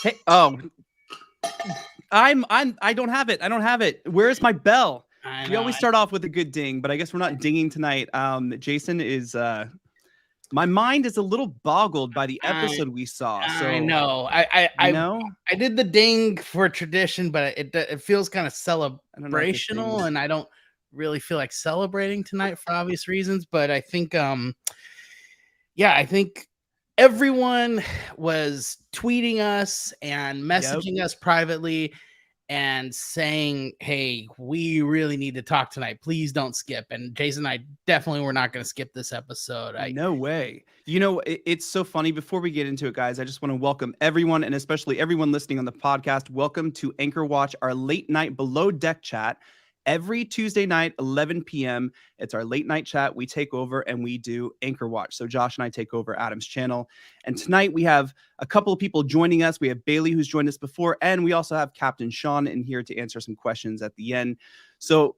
Hey, I don't have it. I don't have it. Where's my bell? We always start off with a good ding, but I guess we're not dinging tonight. Jason is my mind is a little boggled by the episode we saw. So I know. I did the ding for tradition, but it feels kind of celebrational, and I don't really feel like celebrating tonight for obvious reasons. But I think I think everyone was tweeting us and messaging us privately and saying, hey, we really need to talk tonight. Please don't skip. And Jason and I definitely were not going to skip this episode. No way. You know, it's so funny. Before we get into it, guys, I just want to welcome everyone, and especially everyone listening on the podcast. Welcome to Anchor Watch, our late night below deck chat. Every Tuesday night, 11 p.m. It's our late night chat. We take over and we do Anchor Watch. So Josh and I take over Adam's channel. And tonight we have a couple of people joining us. We have Bailey, who's joined us before, and we also have Captain Sean in here to answer some questions at the end. So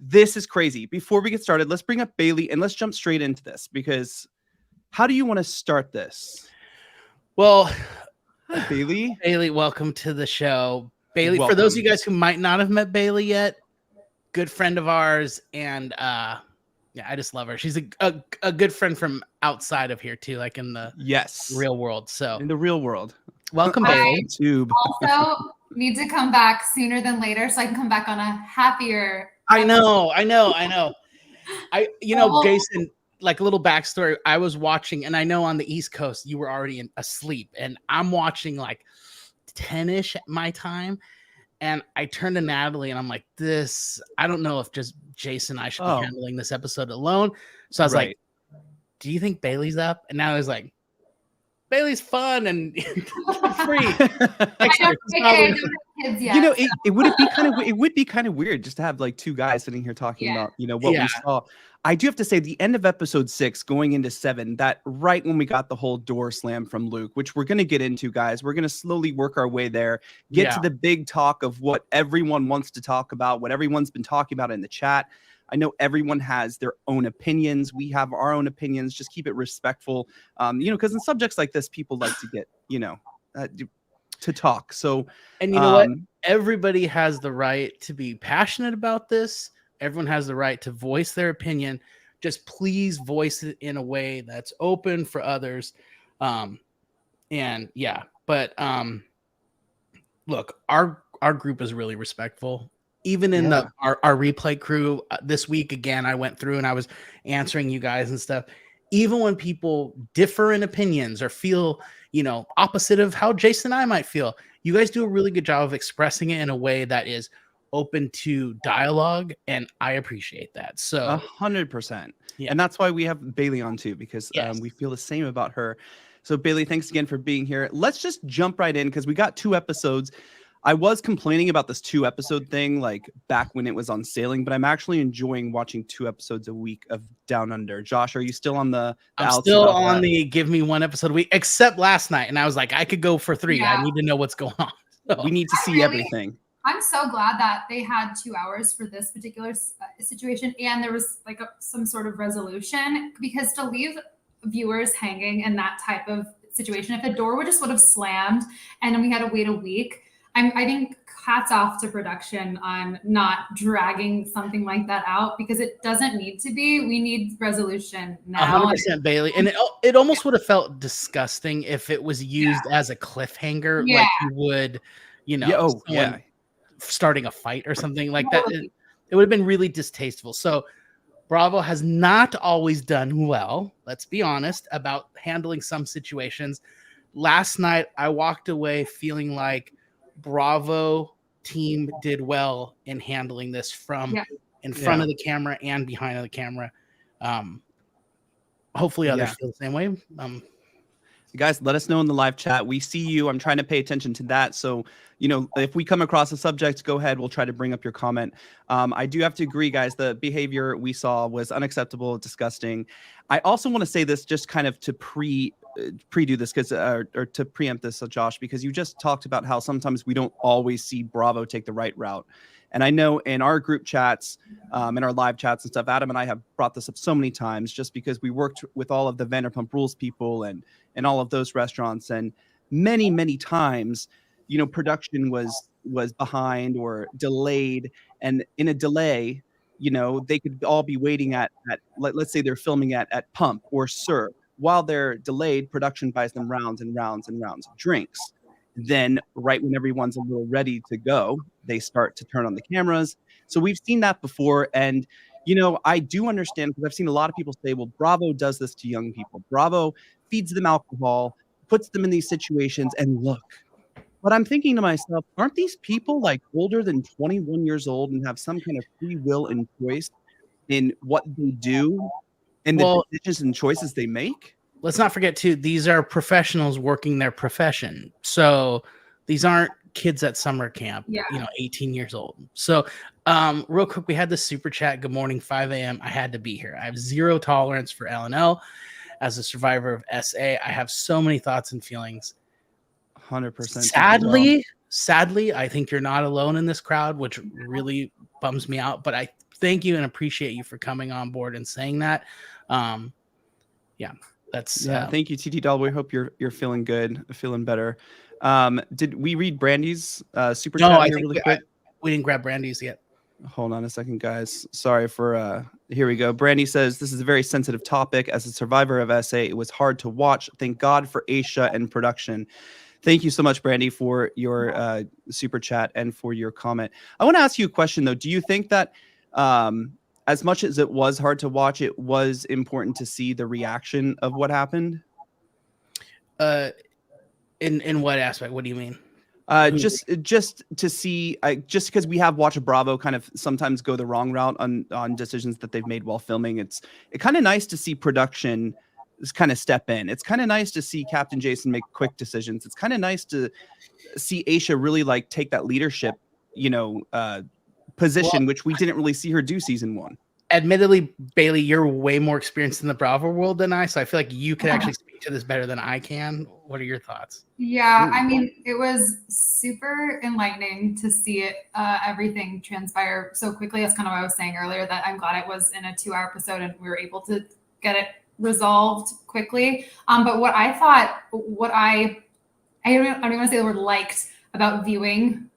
this is crazy. Before we get started, let's bring up Bailey and let's jump straight into this, because how do you want to start this? Well, hi, Bailey. Bailey, welcome to the show. Bailey, welcome. For those of you guys who might not have met Bailey yet, good friend of ours, and I just love her. She's a good friend from outside of here too, like in the real world. So in the real world, welcome, Bailey. Also need to come back sooner than later, so I can come back on a happier. I know. Jason. Like a little backstory. I was watching, and I know on the East Coast you were already asleep, and I'm watching like 10-ish at my time. And I turned to Natalie and I'm like, I don't know if just Jason and I should be handling this episode alone. So I was like, do you think Bailey's up? And Natalie's like, Bailey's fun and free. You know, it would be kind of weird just to have like two guys sitting here talking about, what we saw. I do have to say, the end of episode 6 going into 7, that right when we got the whole door slam from Luke, which we're going to get into, guys, we're going to slowly work our way there, get to the big talk of what everyone wants to talk about, what everyone's been talking about in the chat. I know everyone has their own opinions. We have our own opinions. Just keep it respectful, because in subjects like this, people like to get, to talk. So, and you know what? Everybody has the right to be passionate about this. Everyone has the right to voice their opinion. Just please voice it in a way that's open for others. But look, our group is really respectful. Even in our replay crew this week, again, I went through and I was answering you guys and stuff. Even when people differ in opinions or feel, opposite of how Jason and I might feel, you guys do a really good job of expressing it in a way that is open to dialogue, and I appreciate that. So 100%. And that's why we have Bailey on too, because we feel the same about her. So Bailey, thanks again for being here. Let's just jump right in, because we got 2 episodes. I was complaining about this 2-episode thing, like back when it was on sailing, but I'm actually enjoying watching 2 episodes a week of Down Under. Josh, are you still on the? I'm still on the give me 1 episode a week, except last night, and I was like, I could go for 3. I need to know what's going on. So. We need to see everything. I'm so glad that they had 2 hours for this particular situation, and there was like some sort of resolution, because to leave viewers hanging in that type of situation, if the door would have slammed and then we had to wait a week, I think hats off to production on not dragging something like that out, because it doesn't need to be. We need resolution now. 100%, Bailey. And it almost would have felt disgusting if it was used as a cliffhanger, like you would, starting a fight or something like that. It would have been really distasteful. So Bravo has not always done well, let's be honest, about handling some situations. Last night, I walked away feeling like Bravo team did well in handling this from in front of the camera and behind the camera. Hopefully others feel the same way. Guys, let us know in the live chat. We see you. I'm trying to pay attention to that. So, if we come across a subject, go ahead. We'll try to bring up your comment. I do have to agree, guys. The behavior we saw was unacceptable, disgusting. I also want to say this just kind of to pre-do this, because or to preempt this, Josh, because you just talked about how sometimes we don't always see Bravo take the right route. And I know in our group chats, in our live chats and stuff, Adam and I have brought this up so many times, just because we worked with all of the Vanderpump Rules people and all of those restaurants. And many times, production was behind or delayed, and in a delay, they could all be waiting at let's say they're filming at Pump or Sir. While they're delayed, production buys them rounds and rounds and rounds of drinks. Then right when everyone's a little ready to go, they start to turn on the cameras. So we've seen that before. And, I do understand, because I've seen a lot of people say, well, Bravo does this to young people. Bravo feeds them alcohol, puts them in these situations, and look. But I'm thinking to myself, aren't these people like older than 21 years old and have some kind of free will and choice in what they do and the decisions and choices they make? Let's not forget too, these are professionals working their profession. So these aren't kids at summer camp, 18 years old. So real quick, we had the super chat. Good morning, 5 a.m. I had to be here. I have zero tolerance for L&L. As a survivor of SA, I have so many thoughts and feelings. 100%. Sadly, I think you're not alone in this crowd, which really bums me out. But I thank you and appreciate you for coming on board and saying that. Thank you, TT Doll. We hope you're feeling good, feeling better. Did we read Brandy's super chat here really quick? We didn't grab Brandy's yet. Hold on a second, guys. Sorry for here we go. Brandy says, this is a very sensitive topic. As a survivor of SA, it was hard to watch. Thank God for Aesha and production. Thank you so much, Brandy, for your super chat and for your comment. I want to ask you a question, though. Do you think that as much as it was hard to watch, it was important to see the reaction of what happened? In what aspect? What do you mean? Just to see, just because we have watched Bravo kind of sometimes go the wrong route on decisions that they've made while filming. It's kind of nice to see production kind of step in. It's kind of nice to see Captain Jason make quick decisions. It's kind of nice to see Aesha really like take that leadership, position, which we didn't really see her do season 1. Admittedly, Bailey, you're way more experienced in the Bravo world than I, so I feel like you could actually speak to this better than I can. What are your thoughts? Yeah, I mean, it was super enlightening to see it, everything transpire so quickly. That's kind of what I was saying earlier, that I'm glad it was in a 2-hour episode and we were able to get it resolved quickly. But what I thought, I don't even want to say the word liked about viewing,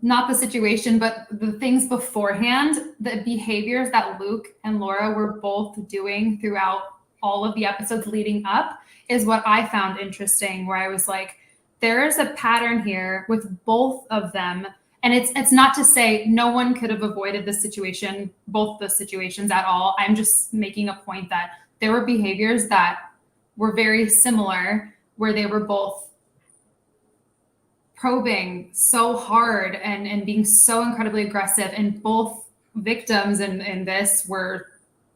not the situation, but the things beforehand, the behaviors that Luke and Laura were both doing throughout all of the episodes leading up is what I found interesting, where I was like, there is a pattern here with both of them. And it's not to say no one could have avoided this situation, both the situations at all. I'm just making a point that there were behaviors that were very similar, where they were both probing so hard and being so incredibly aggressive, and both victims in this were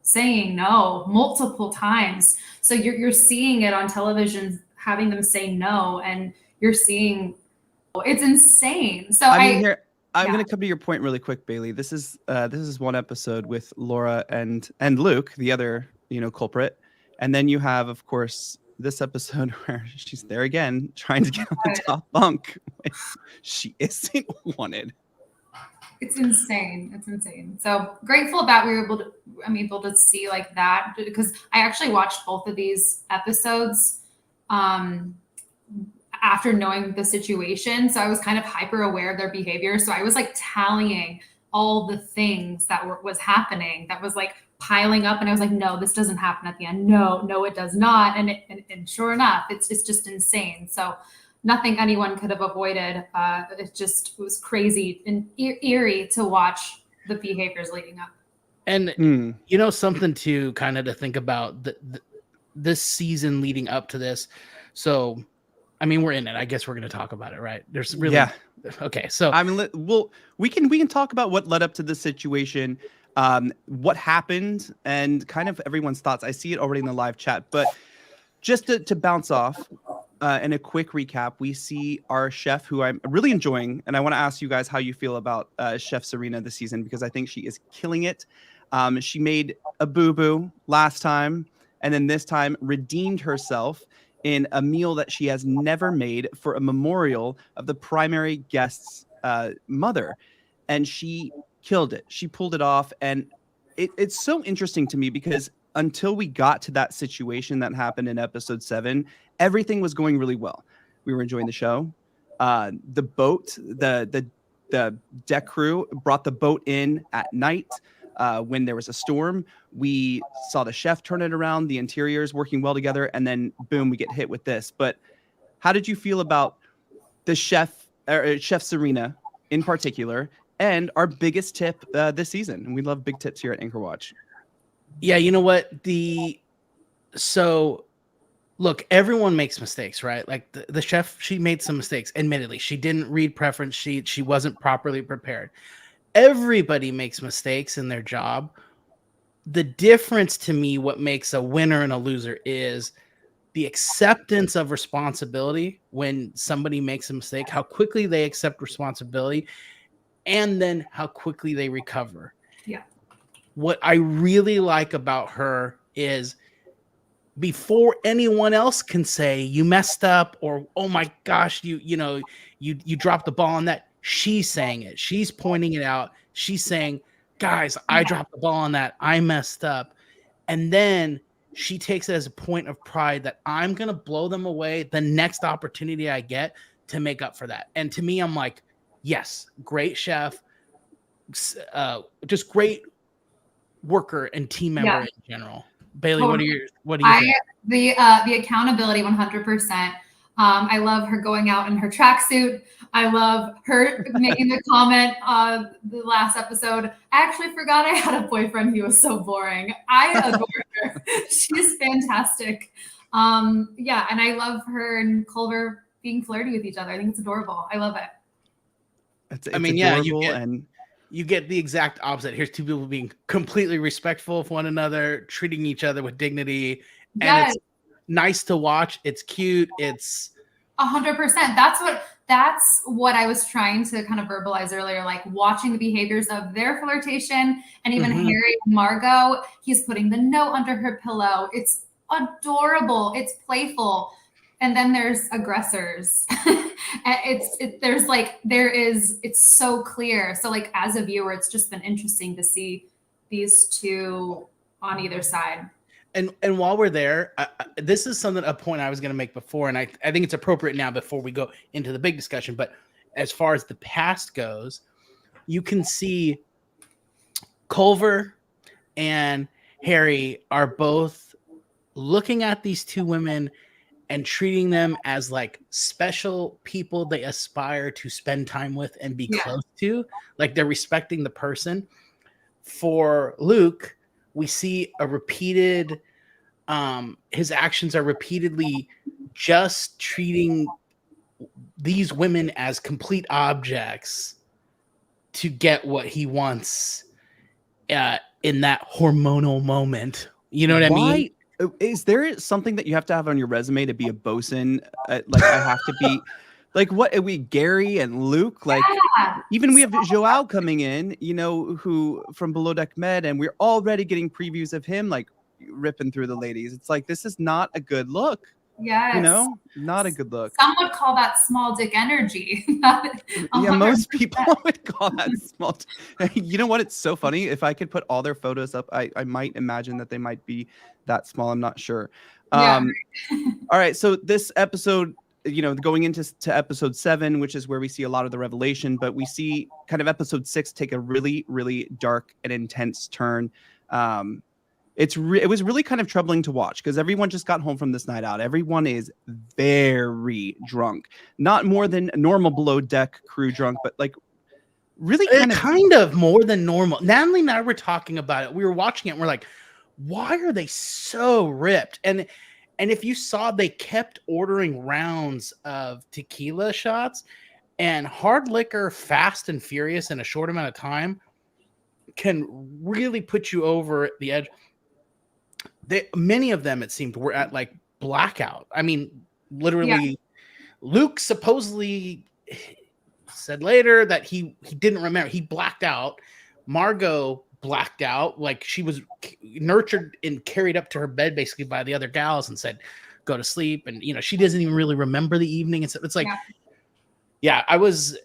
saying no multiple times. So you're seeing it on television, having them say no, and you're seeing it's insane. So I'm going to come to your point really quick, Bailey. This is one episode with Laura and Luke, the other culprit, and then you have, of course, this episode where she's there again trying to get on the top bunk when she isn't wanted. It's insane. It's insane. So grateful that we were able to see like that, because I actually watched both of these episodes after knowing the situation. So I was kind of hyper aware of their behavior. So I was like tallying all the things that was happening, that was like piling up. And I was like, no, this doesn't happen at the end. No, it does not. And sure enough, it's just insane. So nothing anyone could have avoided. It was crazy and eerie to watch the behaviors leading up. And something to kind of to think about this season leading up to this. So, I mean, we're in it. I guess we're going to talk about it, right? There's really okay. So I mean, we can talk about what led up to this situation, what happened, and kind of everyone's thoughts. I see it already in the live chat, but just to bounce off. In a quick recap, we see our chef, who I'm really enjoying, and I want to ask you guys how you feel about Chef Serena this season, because I think she is killing it. She made a boo-boo last time, and then this time redeemed herself in a meal that she has never made for a memorial of the primary guest's mother, and she killed it. She pulled it off, and it's so interesting to me because until we got to that situation that happened in episode 7, everything was going really well. We were enjoying the show. The boat, the deck crew brought the boat in at night when there was a storm. We saw the chef turn it around, the interiors working well together, and then boom, we get hit with this. But how did you feel about the chef, Chef Serena in particular, and our biggest tip this season? And we love big tips here at Anchor Watch. Yeah, you know what? So look, everyone makes mistakes, right? Like the chef, she made some mistakes. Admittedly, she didn't read preference sheet. She wasn't properly prepared. Everybody makes mistakes in their job. The difference to me, what makes a winner and a loser, is the acceptance of responsibility when somebody makes a mistake, how quickly they accept responsibility, and then how quickly they recover. Yeah. What I really like about her is before anyone else can say you messed up or, oh my gosh, you dropped the ball on that, she's saying it. She's pointing it out. She's saying, guys, I dropped the ball on that. I messed up. And then she takes it as a point of pride that I'm going to blow them away the next opportunity I get to make up for that. And to me, I'm like, yes, great chef, just great worker and team member in general. Bailey, what do you think? The accountability 100%. I love her going out in her tracksuit. I love her making the comment the last episode. I actually forgot I had a boyfriend. He was so boring. I adore her. She's fantastic. And I love her and Culver being flirty with each other. I think it's adorable. I love it. It's adorable, you get the exact opposite. Here's two people being completely respectful of one another, treating each other with dignity. And it's nice to watch. It's cute. It's 100%. That's what I was trying to kind of verbalize earlier, like watching the behaviors of their flirtation, and even Harry and Margot, he's putting the note under her pillow. It's adorable. It's playful. And then there's aggressors. It's so clear. So like as a viewer, it's just been interesting to see these two on either side. And while we're there, this is a point I was going to make before, and I think it's appropriate now before we go into the big discussion. But as far as the past goes, you can see Culver and Harry are both looking at these two women and treating them as like special people they aspire to spend time with and be close to. Like they're respecting the person. For Luke, we see a repeated, his actions are repeatedly just treating these women as complete objects to get what he wants in that hormonal moment. You know what I mean? Is there something that you have to have on your resume to be a bosun? Like I have to be like, what are we, Gary and Luke? Like even we have Joao coming in, who from Below Deck Med, and we're already getting previews of him like ripping through the ladies. It's like, this is not a good look. Yes. Not a good look. Some would call that small dick energy. Most people would call that small. You know what? It's so funny. If I could put all their photos up, I might imagine that they might be that small. I'm not sure. All right. So this episode, going into episode 7, which is where we see a lot of the revelation, but we see kind of episode 6 take a really, really dark and intense turn. It was really kind of troubling to watch because everyone just got home from this night out. Everyone is very drunk, not more than normal Below Deck crew drunk, but like really kind of more than normal. Natalie and I were talking about it. We were watching it and we're like, why are they so ripped? And if you saw, they kept ordering rounds of tequila shots, and hard liquor, fast and furious in a short amount of time, can really put you over the edge. Many of them, it seemed, were at like blackout. I mean, literally, Luke supposedly said later that he didn't remember. He blacked out. Margot blacked out. Like she was nurtured and carried up to her bed basically by the other gals and said, go to sleep. And, she doesn't even really remember the evening. And so it's like, it was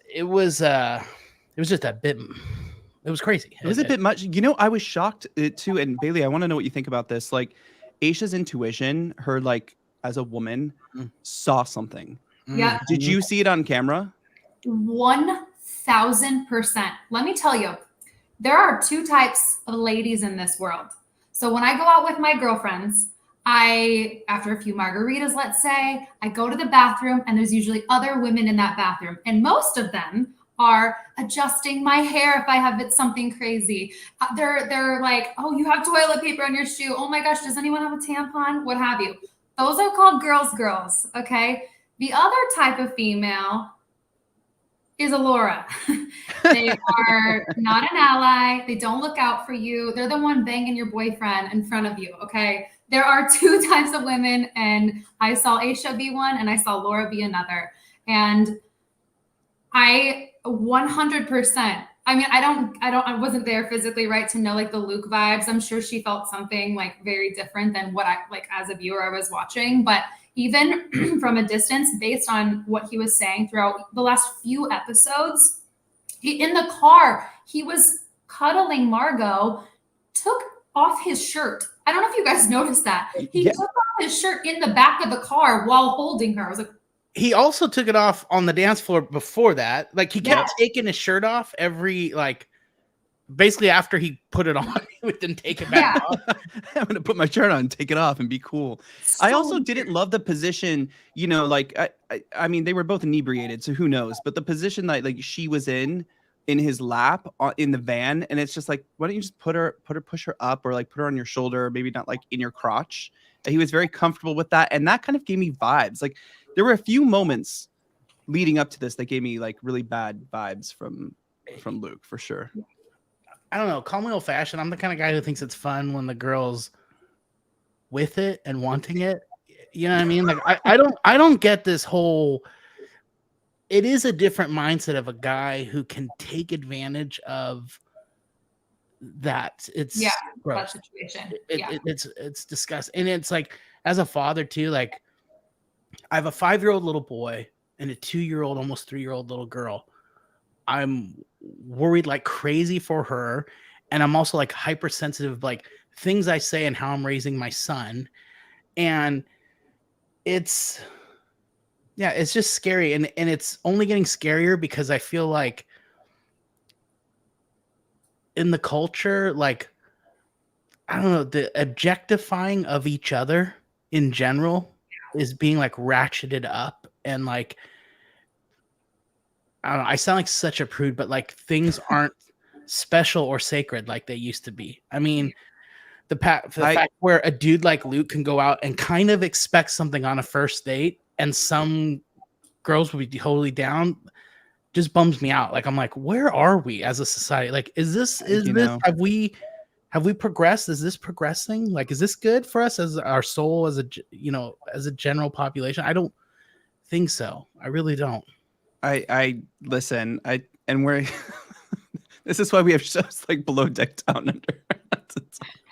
just a bit It was crazy. It was a bit much. You know, I was shocked too. And Bailey, I want to know what you think about this. Like, Aesha's intuition, her like as a woman, saw something. Yeah. Did you see it on camera? 1000%. Let me tell you, there are two types of ladies in this world. So when I go out with my girlfriends, after a few margaritas, let's say, I go to the bathroom and there's usually other women in that bathroom. And most of them are adjusting my hair if I have something crazy. They're like, oh, you have toilet paper on your shoe. Oh my gosh, does anyone have a tampon? What have you? Those are called girls, okay? The other type of female is a Laura. They are not an ally. They don't look out for you. They're the one banging your boyfriend in front of you, okay? There are two types of women, and I saw Aesha be one, and I saw Laura be another. And I 100%. I mean, I wasn't there physically, right, to know like the Luke vibes. I'm sure she felt something like very different than what I like as a viewer I was watching. But even from a distance, based on what he was saying throughout the last few episodes, in the car, he was cuddling Margot, took off his shirt. I don't know if you guys noticed that. He took off his shirt in the back of the car while holding her. I was like, he also took it off on the dance floor before that. Like he kept taking his shirt off every basically after he put it on, he would then take it back off. I'm gonna put my shirt on, take it off, and be cool. So I also didn't love the position. You know, like I mean, they were both inebriated, so who knows? But the position that like she was in his lap in the van, and it's just like, why don't you just push her up, or like put her on your shoulder, or maybe not like in your crotch. And he was very comfortable with that, and that kind of gave me vibes. Like there were a few moments leading up to this that gave me like really bad vibes from Luke for sure. I don't know. Call me old fashioned. I'm the kind of guy who thinks it's fun when the girl's with it and wanting it. You know what I mean? Like I don't get this whole. It is a different mindset of a guy who can take advantage of that. It's gross. That situation. It's disgusting. And it's like, as a father too, like I have a 5-year-old little boy and a 2-year-old, almost 3-year-old little girl. I'm worried like crazy for her. And I'm also like hypersensitive, like things I say and how I'm raising my son. And it's just scary. And it's only getting scarier because I feel like in the culture, like, I don't know, the objectifying of each other in general is being like ratcheted up. And like, I don't know, I sound like such a prude, but like things aren't special or sacred like they used to be. I mean, the fact where a dude like Luke can go out and kind of expect something on a first date and some girls will be totally down just bums me out. Like, I'm like, where are we as a society? Like, have we progressed? Is this progressing? Like, is this good for us as our soul, as a general population? I don't think so. I really don't. I listen, and we're this is why we have shows like Below Deck, Down Under.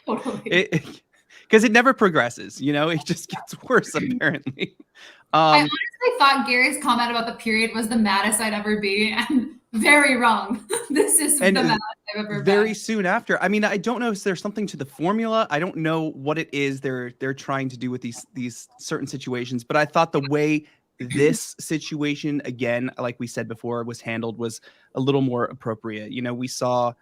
Totally. Because it never progresses, it just gets worse apparently. I honestly thought Gary's comment about the period was the maddest I'd ever be, and very wrong. This is the maddest I've ever been. Very soon after. I mean, I don't know if there's something to the formula. I don't know what it is they're trying to do with these certain situations, but I thought the way this situation, again, like we said before, was handled was a little more appropriate. We saw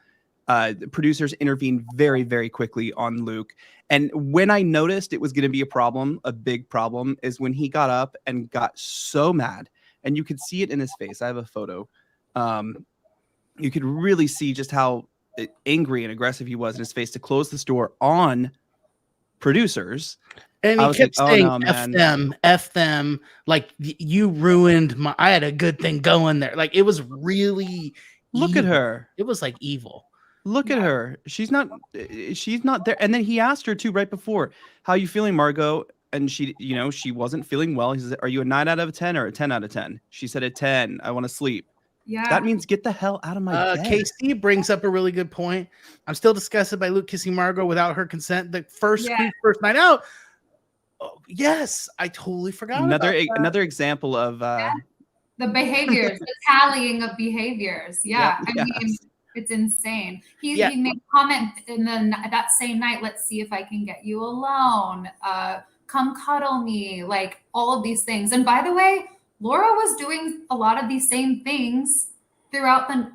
the producers intervene very, very quickly on Luke. And when I noticed it was going to be a big problem, is when he got up and got so mad, and you could see it in his face. I have a photo. You could really see just how angry and aggressive he was in his face to close this door on producers. And he kept saying, F them. Like, you ruined I had a good thing going there. Like, it was really Look at her. It was like evil. Look at her. She's not there. And then he asked her too right before, how you feeling, Margot? And she wasn't feeling well. He said, are you a 9 out of 10 or a 10 out of 10? She said a 10. I want to sleep. Yeah. That means get the hell out of my bed. KC brings up a really good point. I'm still disgusted by Luke kissing Margot without her consent. The first night out. Oh, yes, I totally forgot. Another example of the behaviors, the tallying of behaviors. Yeah. I mean, It's insane. He made a comment in that same night, let's see if I can get you alone. Come cuddle me, like all of these things. And by the way, Laura was doing a lot of these same things throughout the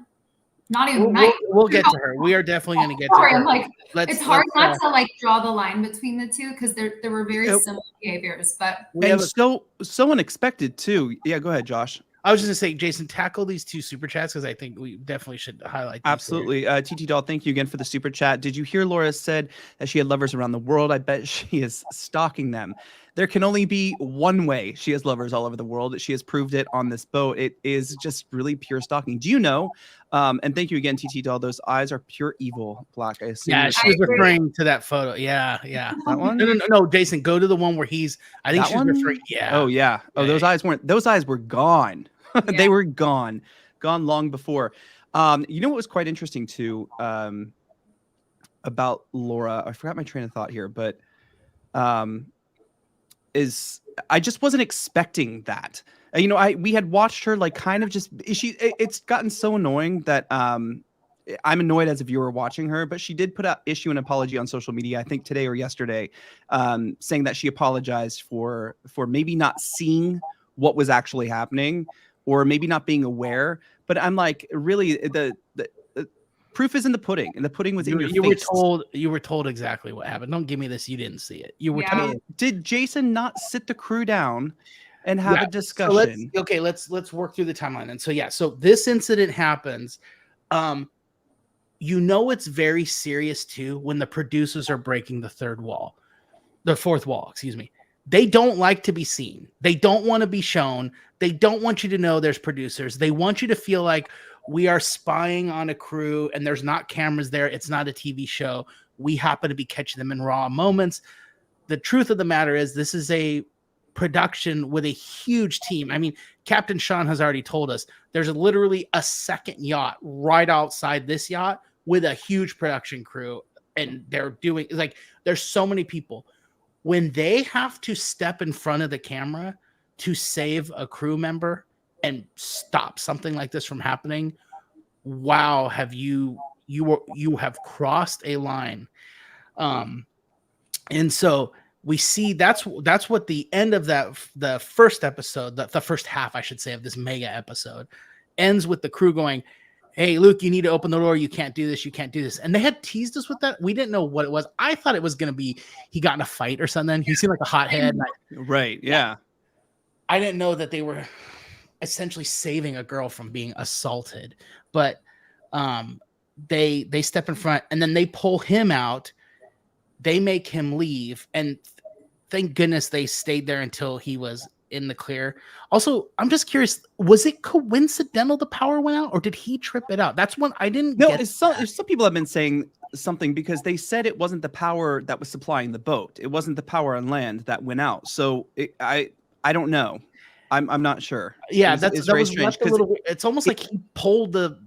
night. We'll get to her. We are definitely going to get to her. I'm like, it's hard not to like draw the line between the two because there were very similar behaviors, but so unexpected too. Yeah, go ahead, Josh. I was just gonna say, Jason, tackle these two super chats because I think we definitely should highlight. Absolutely. TT Doll, thank you again for the super chat. Did you hear Laura said that she had lovers around the world? I bet she is stalking them. There can only be one way she has lovers all over the world. She has proved it on this boat. It is just really pure stalking. Do you know? And thank you again, TT Doll. Those eyes are pure evil, Black. I assume. Yeah, she was referring to that photo. Yeah. That one? No, Jason, go to the one where he's. I think she's referring. Yeah. Oh yeah. Oh, those eyes weren't. Those eyes were gone. Yeah. They were gone long before. You know what was quite interesting too about Laura? I forgot my train of thought here, but is I just wasn't expecting that. You know, we had watched her like kind of just it's gotten so annoying that I'm annoyed as a viewer watching her, but she did issue an apology on social media, I think today or yesterday, saying that she apologized for maybe not seeing what was actually happening or maybe not being aware. But I'm like, really, the proof is in the pudding, and the pudding was in your face. You were told exactly what happened. Don't give me this. You didn't see it. You were told. Did Jason not sit the crew down and have a discussion? So let's work through the timeline. And so this incident happens. You know, it's very serious too when the producers are breaking the fourth wall, excuse me. They don't like to be seen. They don't want to be shown. They don't want you to know there's producers. They want you to feel like we are spying on a crew and there's not cameras there. It's not a TV show. We happen to be catching them in raw moments. The truth of the matter is this is a production with a huge team. I mean, Captain Sean has already told us there's literally a second yacht right outside this yacht with a huge production crew. And they're doing like, there's so many people. When they have to step in front of the camera to save a crew member and stop something like this from happening, wow, have you have crossed a line. And so we see that's what the end of the first episode, the first half, I should say, of this mega episode ends with the crew going, hey, Luke, you need to open the door. You can't do this. You can't do this. And they had teased us with that. We didn't know what it was. I thought it was going to be he got in a fight or something. He seemed like a hothead. Right. Yeah. I didn't know that they were essentially saving a girl from being assaulted. But they step in front and then they pull him out. They make him leave. And thank goodness they stayed there until he was in the clear. Also, I'm just curious, was it coincidental the power went out or did he trip it out? That's one I didn't get. Some people have been saying something because they said it wasn't the power that was supplying the boat. It wasn't the power on land that went out. So I don't know. I'm not sure. Yeah, that was strange. It's almost like he pulled the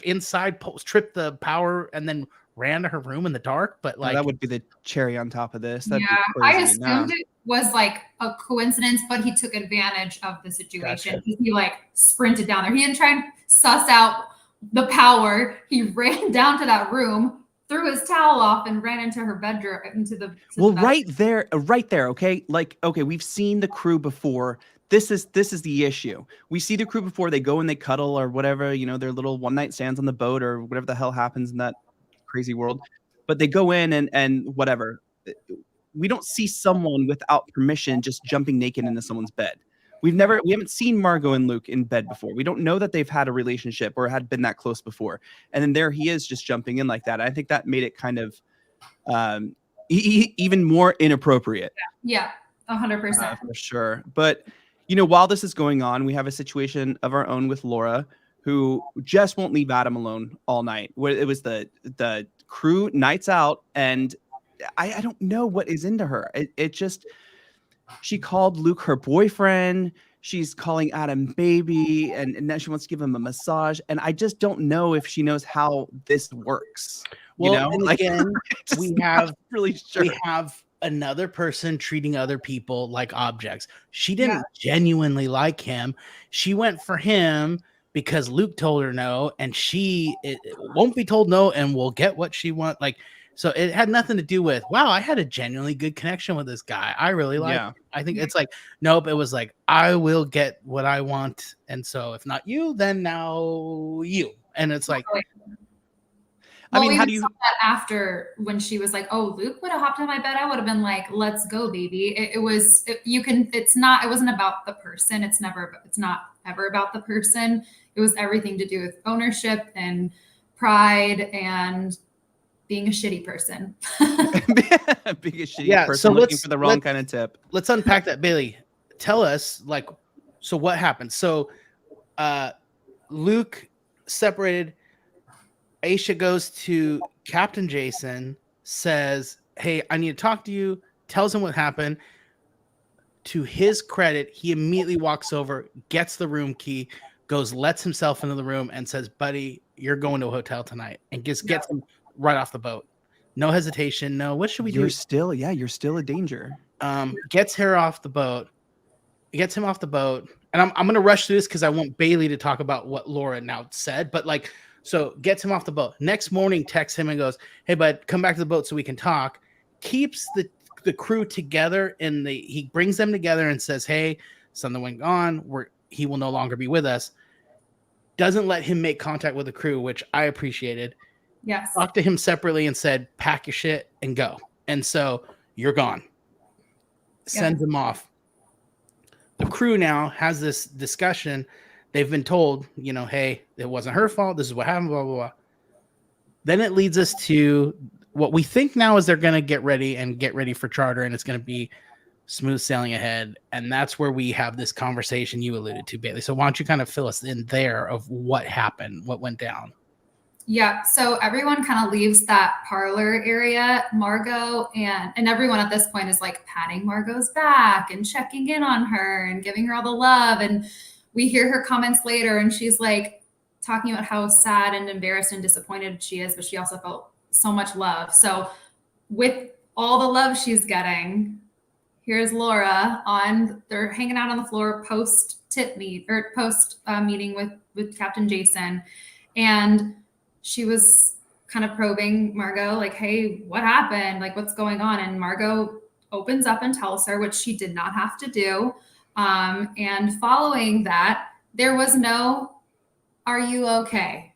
inside, tripped the power and then ran to her room in the dark. But like that would be the cherry on top of this. That'd be I assumed it was like a coincidence, but he took advantage of the situation. Gotcha. He like sprinted down there. He didn't try and suss out the power. He ran down to that room, threw his towel off, and ran into her bedroom. Right there. Okay, we've seen the crew before. This is the issue. We see the crew before. They go and they cuddle or whatever, you know, their little one night stands on the boat or whatever the hell happens in that crazy world. But they go in and whatever. We don't see someone without permission just jumping naked into someone's bed. We haven't seen Margot and Luke in bed before. We don't know that they've had a relationship or had been that close before. And then there he is just jumping in like that. I think that made it kind of even more inappropriate. Yeah, 100%. For sure. But, you know, while this is going on, we have a situation of our own with Laura, who just won't leave Adam alone all night. Where it was the crew nights out, and I don't know what is into her. It just, she called Luke her boyfriend. She's calling Adam baby, and now she wants to give him a massage. And I just don't know if she knows how this works. Well, you know, and again, we have another person treating other people like objects. She didn't genuinely like him. She went for him because Luke told her no, and it won't be told no, and will get what she wants. Like, so it had nothing to do with, wow, I had a genuinely good connection with this guy. I really like him. I think it's like, nope, it was like, I will get what I want. And so if not you, then now you. And it's like, I mean, how do you saw that after when she was like, oh, Luke would have hopped on my bed, I would have been like, let's go, baby. It wasn't about the person. It's not ever about the person. It was everything to do with ownership and pride and being a shitty person. Being a shitty person, looking for the wrong kind of tip. Let's unpack that. Bailey, tell us, like, so what happened? So Luke separated. Aesha goes to Captain Jason, says, hey, I need to talk to you, tells him what happened. To his credit, he immediately walks over, gets the room key, lets himself into the room and says, buddy, you're going to a hotel tonight, and gets him right off the boat. No hesitation. No, what should we do? You're still a danger. Gets him off the boat. And I'm going to rush through this because I want Bailey to talk about what Laura now said, but like, so gets him off the boat. Next morning, texts him and goes, hey, bud, come back to the boat so we can talk. Keeps the crew together, and he brings them together and says, hey, something went on. He will no longer be with us. Doesn't let him make contact with the crew, which I appreciated. Yes. Talked to him separately and said, pack your shit and go. And so you're gone. Sends him off. The crew now has this discussion. They've been told, hey, it wasn't her fault. This is what happened, blah, blah, blah. Then it leads us to what we think now is they're going to get ready for charter, and it's going to be smooth sailing ahead. And that's where we have this conversation you alluded to, Bailey. So why don't you kind of fill us in there of what happened, what went down? Yeah. So everyone kind of leaves that parlor area. Margot and everyone at this point is like patting Margot's back and checking in on her and giving her all the love. And we hear her comments later, and she's like talking about how sad and embarrassed and disappointed she is, but she also felt so much love. So with all the love she's getting, here's Laura they're hanging out on the floor post meeting with Captain Jason. And she was kind of probing Margot, like, hey, what happened? Like, what's going on? And Margot opens up and tells her, which she did not have to do. And following that, there was no, are you okay?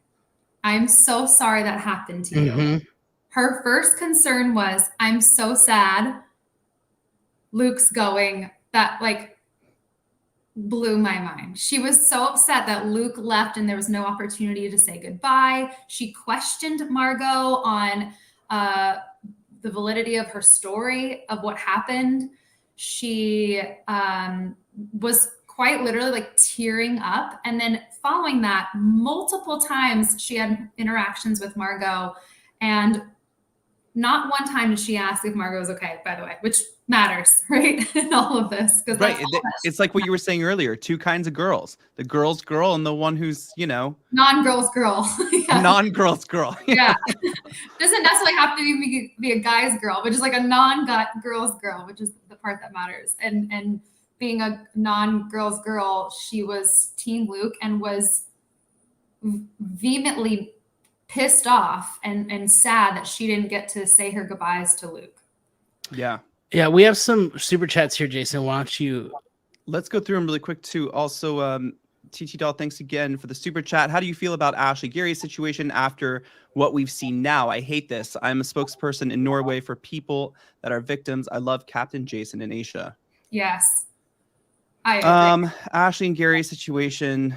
I'm so sorry that happened to you. Her first concern was, I'm so sad Luke's going. That like blew my mind. She was so upset that Luke left and there was no opportunity to say goodbye. She questioned Margot on the validity of her story of what happened. She was quite literally like tearing up. And then following that, multiple times she had interactions with Margot, and not one time did she ask if Margot was okay, by the way, which matters, right? In all of this. Right. It's like what you were saying earlier, two kinds of girls, the girl's girl and the one who's, non-girl's girl. Yeah. Non-girl's girl. Yeah. Doesn't necessarily have to be a guy's girl, but just like a non-girl's girl, which is the part that matters. And being a non-girl's girl, she was Team Luke and was vehemently pissed off and sad that she didn't get to say her goodbyes to Luke. Yeah. Yeah, we have some super chats here, Jason. Why don't you... Let's go through them really quick, too. Also, TT Doll, thanks again for the super chat. How do you feel about Ashley Gary's situation after what we've seen now? I hate this. I'm a spokesperson in Norway for people that are victims. I love Captain Jason and Aesha. Yes. I agree. Ashley and Gary's situation...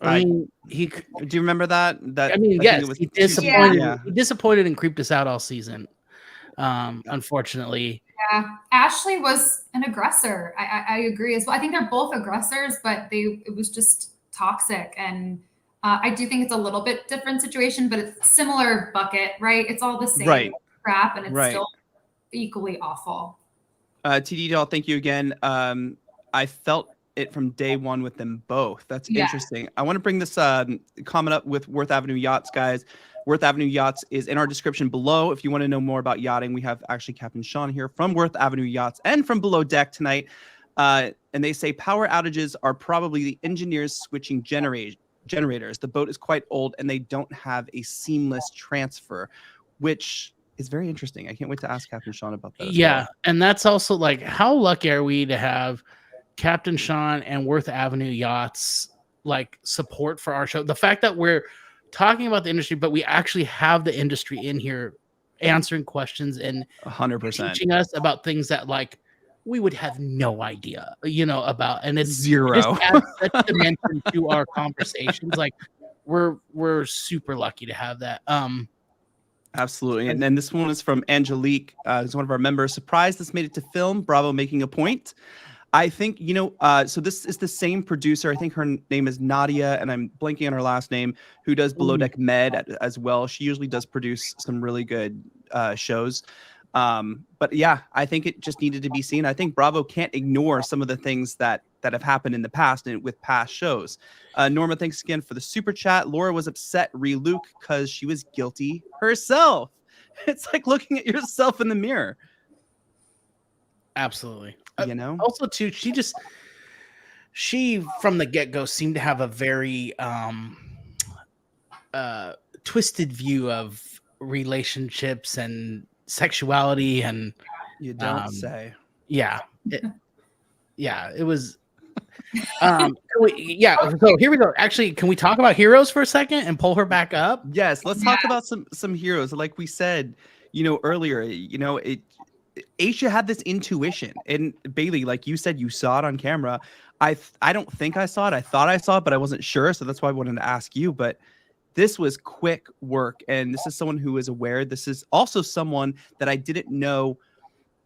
I mean, do you remember that? I mean, yes, he disappointed. Yeah. He disappointed and creeped us out all season. Unfortunately. Yeah, Ashley was an aggressor. I agree as well. I think they're both aggressors, but it was just toxic. And I do think it's a little bit different situation, but it's similar bucket, right? It's all the same crap, and it's still equally awful. TD Doll, thank you again. I felt it from day one with them both. That's interesting. I want to bring this comment up with Worth Avenue Yachts, guys. Worth Avenue Yachts is in our description below. If you want to know more about yachting, we have actually Captain Sean here from Worth Avenue Yachts and from Below Deck tonight. and they say power outages are probably the engineers switching generators. The boat is quite old and they don't have a seamless transfer, which is very interesting. I can't wait to ask Captain Sean about that. Yeah, and that's also like, how lucky are we to have Captain Sean and Worth Avenue Yachts like support for our show? The fact that we're talking about the industry, but we actually have the industry in here answering questions and 100% teaching us about things that like we would have no idea, about. And it's zero. It just adds such dimension to our conversations. Like we're super lucky to have that. Absolutely. And then this one is from Angelique, who's one of our members. Surprised this made it to film. Bravo making a point. I think, so this is the same producer. I think her name is Nadia, and I'm blanking on her last name, who does Below Deck Med as well. She usually does produce some really good shows. But yeah, I think it just needed to be seen. I think Bravo can't ignore some of the things that have happened in the past and with past shows. Norma, thanks again for the super chat. Laura was upset, Luke, because she was guilty herself. It's like looking at yourself in the mirror. Absolutely. Also too, she from the get-go seemed to have a very twisted view of relationships and sexuality, and you don't say. Yeah. It was so here we go. Actually, can we talk about heroes for a second and pull her back up? Yes, let's talk about some heroes. Like we said, earlier, Aesha had this intuition, and Bailey, like you said, you saw it on camera. I don't think I saw it. I thought I saw it, but I wasn't sure. So that's why I wanted to ask you. But this was quick work, and this is someone who is aware. This is also someone that I didn't know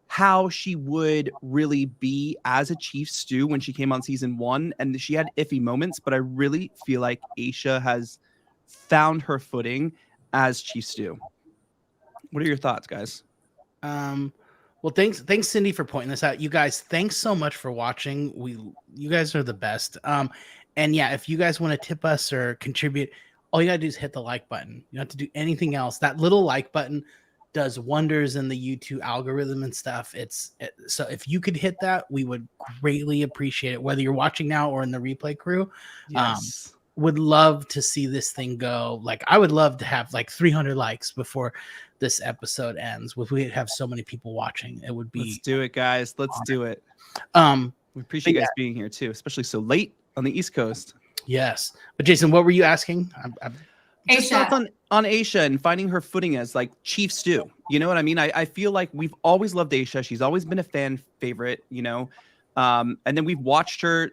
how she would really be as a Chief Stew when she came on season 1, and she had iffy moments, but I really feel like Aesha has found her footing as Chief Stew. What are your thoughts, guys? Well, thanks Cindy for pointing this out. You guys, thanks so much for watching. You guys are the best. And yeah, if you guys want to tip us or contribute, all you gotta do is hit the like button. You don't have to do anything else. That little like button does wonders in the YouTube algorithm and stuff. So if you could hit that, we would greatly appreciate it. Whether you're watching now or in the replay crew, yes. Would love to see this thing go. Like, I would love to have like 300 likes before this episode ends. If we have so many people watching, it would be. Let's do it, guys. Let's do it. We appreciate you guys being here too, especially so late on the East Coast. Yes, but Jason, what were you asking? Just thoughts on Aesha and finding her footing as like Chief Stew. You know what I mean? I feel like we've always loved Aesha. She's always been a fan favorite, and then we've watched her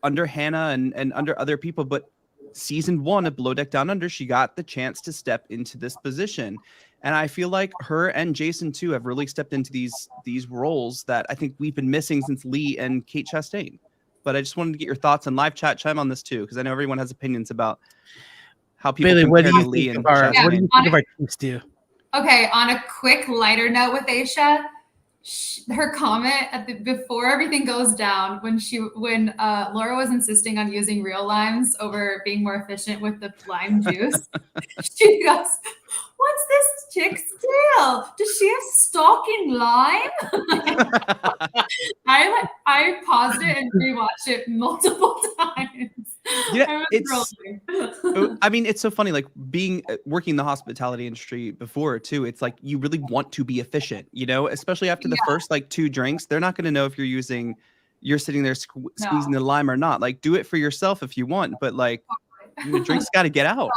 under Hannah and under other people, but season 1 of Below Deck Down Under, she got the chance to step into this position. And I feel like her and Jason too have really stepped into these roles that I think we've been missing since Lee and Kate Chastain. But I just wanted to get your thoughts on live chat. Chime on this too, because I know everyone has opinions about how people Bailey, compare to Lee and Chastain. What do you think of our Chiefs do? Okay, on a quick lighter note with Aesha, her comment before everything goes down when Laura was insisting on using real limes over being more efficient with the lime juice, she goes, "What's this chick's deal? Does she have stock in lime?" I paused it and rewatched it multiple times. Yeah, it's so funny, like working in the hospitality industry before too. It's like you really want to be efficient, especially after the first like 2 drinks. They're not going to know if you're sitting there squeezing the lime or not. Like, do it for yourself if you want, but like the drinks got to get out.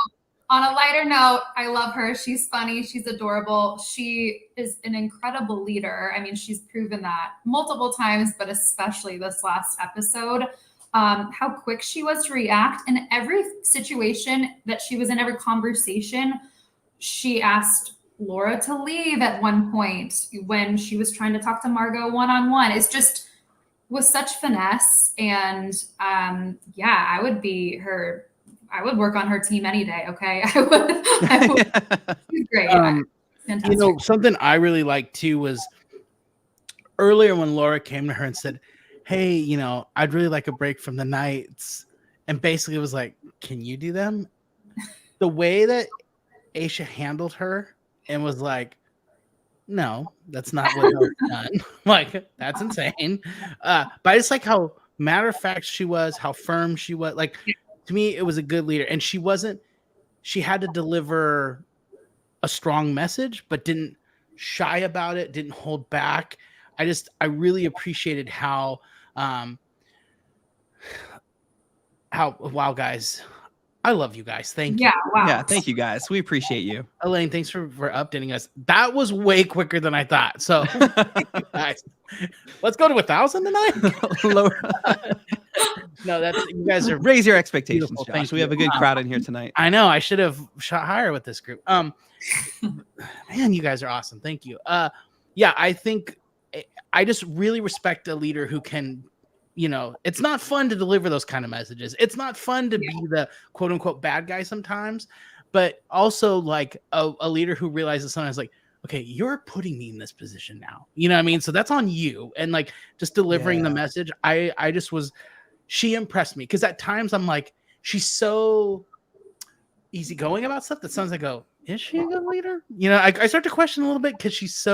On a lighter note, I love her. She's funny. She's adorable. She is an incredible leader. I mean, she's proven that multiple times, but especially this last episode. How quick she was to react in every situation that she was in, every conversation. She asked Laura to leave at one point when she was trying to talk to Margot one-on-one. It's just with such finesse. And I would be her. I would work on her team any day. Okay. I would. She's great. Fantastic. Something I really liked too was earlier when Laura came to her and said, "Hey, I'd really like a break from the nights," and basically was like, "Can you do them?" The way that Aesha handled her and was like, "No, that's not what I've done." Like, that's insane. But I just like how matter of fact she was, how firm she was. Like, to me, it was a good leader. And she had to deliver a strong message, but didn't shy about it, didn't hold back. I really appreciated how wow, guys, I love you guys. Thank you. Wow. Yeah, thank you guys. We appreciate you. Elaine, thanks for updating us. That was way quicker than I thought. So guys, let's go to 1,000 tonight. No, that's, you guys are raise your expectations, beautiful. Josh. We have a good crowd in here tonight. I know I should have shot higher with this group. Man, you guys are awesome. Thank you. Yeah, I think I just really respect a leader who can, it's not fun to deliver those kind of messages. It's not fun to be the quote unquote bad guy sometimes, but also like a leader who realizes sometimes like, okay, you're putting me in this position now. You know what I mean? So that's on you. And like just delivering the message. She impressed me because at times I'm like, she's so easygoing about stuff that sounds like, is she a good leader? I start to question a little bit because she's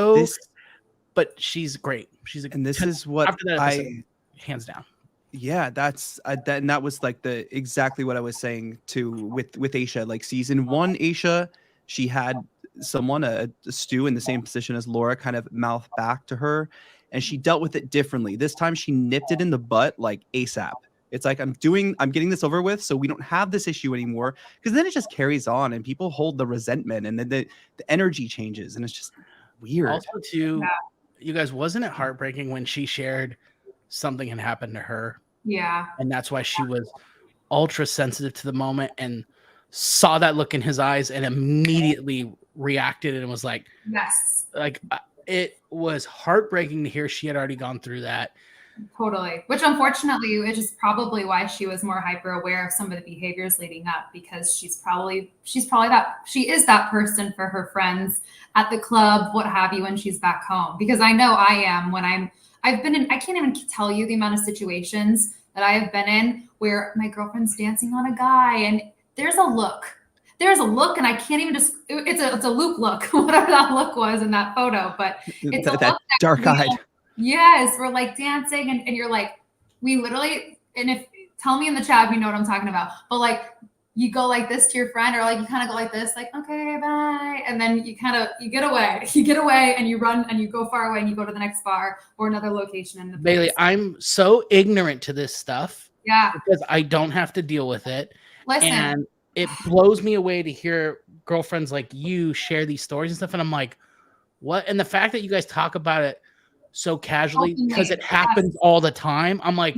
but she's great. This is what hands down. Yeah, that was like exactly what I was saying too with Aesha. Like season 1, Aesha, she had someone, a Stu in the same position as Laura, kind of mouth back to her, and she dealt with it differently. This time she nipped it in the butt like ASAP. It's like I'm getting this over with so we don't have this issue anymore, because then it just carries on and people hold the resentment and then the energy changes and it's just weird. Also too, you guys, wasn't it heartbreaking when she shared something had happened to her? Yeah. And that's why she was ultra sensitive to the moment and saw that look in his eyes and immediately reacted and was like, yes. Like, it was heartbreaking to hear she had already gone through that. Totally. Which unfortunately, which is probably why she was more hyper aware of some of the behaviors leading up, because she is that person for her friends at the club, what have you, when she's back home. Because I know I am when I've been in, I can't even tell you the amount of situations that I have been in where my girlfriend's dancing on a guy and there's a look and I can't even just, it's a Luke look, whatever that look was in that photo, but it's that dark-eyed. Yes, we're like dancing and you're like, we literally, and if tell me in the chat if you know what I'm talking about, but like you go like this to your friend or like you kind of go like this, like, okay, bye. And then you get away and you run and you go far away and you go to the next bar or another location in the place. Bailey, I'm so ignorant to this stuff. Yeah. Because I don't have to deal with it. Listen. And it blows me away to hear girlfriends like you share these stories and stuff. And I'm like, what? And the fact that you guys talk about it so casually because it happens all the time. I'm like,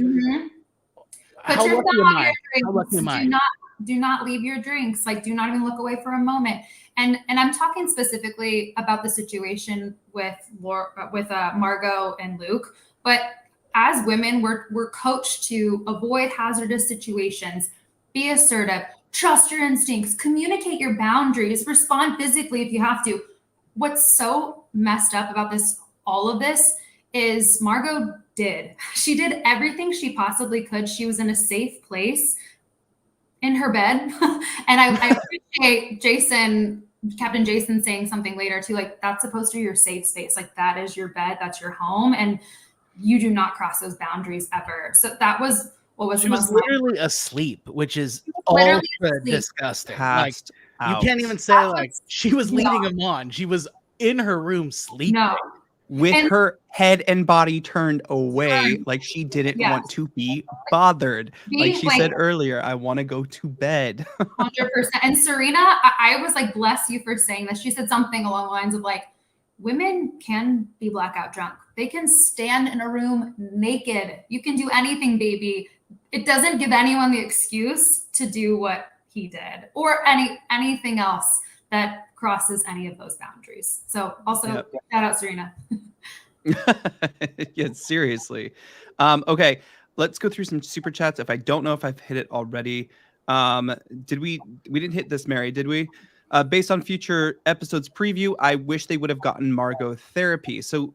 how lucky am I? Do not leave your drinks. Like, do not even look away for a moment. And I'm talking specifically about the situation with Margot and Luke. But as women, we're coached to avoid hazardous situations, be assertive, trust your instincts, communicate your boundaries, respond physically if you have to. What's so messed up about all of this is Margot she did everything she possibly could. She was in a safe place in her bed. And I appreciate Captain Jason saying something later too, like that's supposed to be your safe space. Like that is your bed, that's your home. And you do not cross those boundaries ever. So that was what was she was literally asleep, which is ultra disgusting. Like you can't even say like she was leading him on. She was in her room sleeping. No. With her head and body turned away, like she didn't want to be bothered. Like she said earlier, I want to go to bed. 100%. And Serena, I was like, bless you for saying this. She said something along the lines of like, women can be blackout drunk. They can stand in a room naked. You can do anything, baby. It doesn't give anyone the excuse to do what he did or anything else that crosses any of those boundaries. So also shout out Serena. Yeah, seriously. Okay, let's go through some super chats. If I don't know if I've hit it already. We didn't hit this, Mary, did we? Based on future episodes preview, I wish they would have gotten Margot therapy. So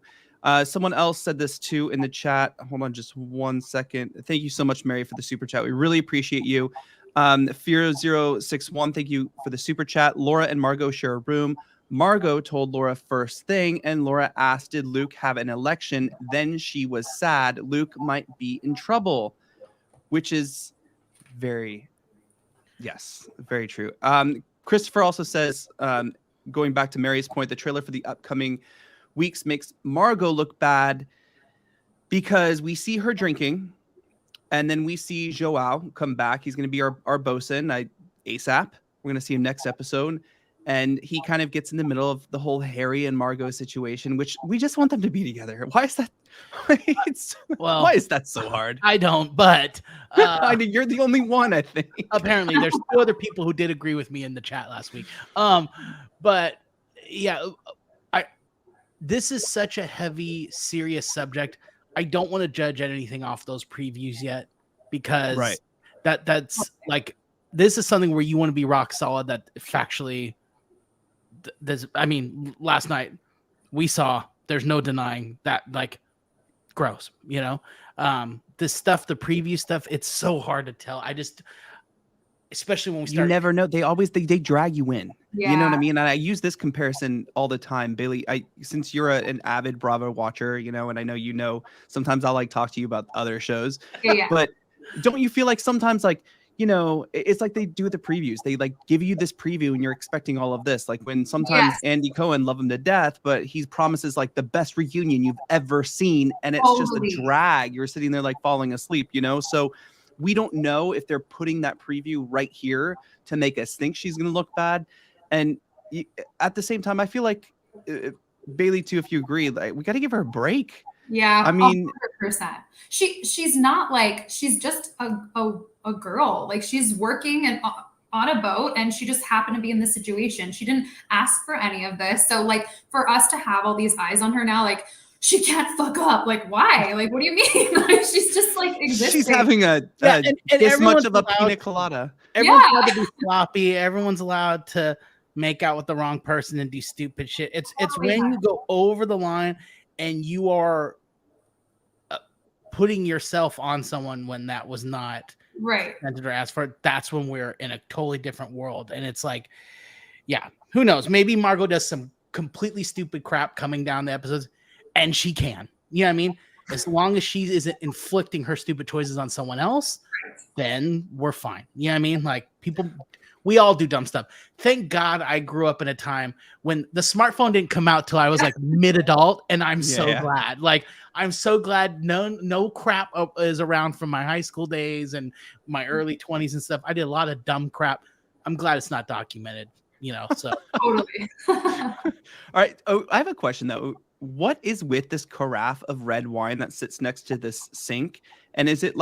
someone else said this too in the chat. Hold on just 1 second. Thank you so much, Mary, for the super chat. We really appreciate you. Fear061, thank you for the super chat. Laura and Margot share a room. Margot told Laura first thing, and Laura asked, did Luke have an election? Then she was sad. Luke might be in trouble, which is very, yes, very true. Christopher also says, going back to Mary's point, the trailer for the upcoming weeks makes Margot look bad because we see her drinking, and then we see Joao come back. He's going to be our bosun, ASAP. We're going to see him next episode. And he kind of gets in the middle of the whole Harry and Margot situation, which we just want them to be together. Why is that? Why is that so hard? I don't, but I mean, you're the only one, I think. Apparently, there's 2 other people who did agree with me in the chat last week. But yeah, this is such a heavy, serious subject. I don't want to judge anything off those previews yet, because that's like, this is something where you want to be rock solid that factually. Last night we saw, there's no denying that, like, gross, this stuff, the preview stuff, it's so hard to tell. Especially when we start, you never know. They drag you in. Yeah. You know what I mean? And I use this comparison all the time, Bailey. Since you're an avid Bravo watcher, and I know, sometimes I'll like talk to you about other shows. Yeah. But don't you feel like sometimes, like, it's like they do with the previews. They like give you this preview and you're expecting all of this. Like when sometimes Andy Cohen, love him to death, but he promises like the best reunion you've ever seen. And it's just a drag. You're sitting there like falling asleep, So we don't know if they're putting that preview right here to make us think she's going to look bad. And at the same time, I feel like Bailey too, if you agree, like we got to give her a break. Yeah. I mean, 100%. She's not like, she's just a girl. Like, she's working and on a boat, and she just happened to be in this situation. She didn't ask for any of this. So like, for us to have all these eyes on her now, like, she can't fuck up. Like, why? Like, what do you mean? Like, she's just like existing. She's having this much of a pina colada. Everyone's allowed to be sloppy. Everyone's allowed to make out with the wrong person and do stupid shit. It's when you go over the line and you are putting yourself on someone when that was not intended or asked for it. That's when we're in a totally different world. And it's like, yeah, who knows? Maybe Margot does some completely stupid crap coming down the episodes, and she can. You know what I mean? As long as she isn't inflicting her stupid choices on someone else, then we're fine. You know what I mean? Like, we all do dumb stuff. Thank God I grew up in a time when the smartphone didn't come out till I was like mid-adult, and I'm so glad. Like, I'm so glad no crap is around from my high school days and my early 20s and stuff. I did a lot of dumb crap. I'm glad it's not documented, so. Totally. All right. Oh, I have a question though. What is with this carafe of red wine that sits next to this sink? And is it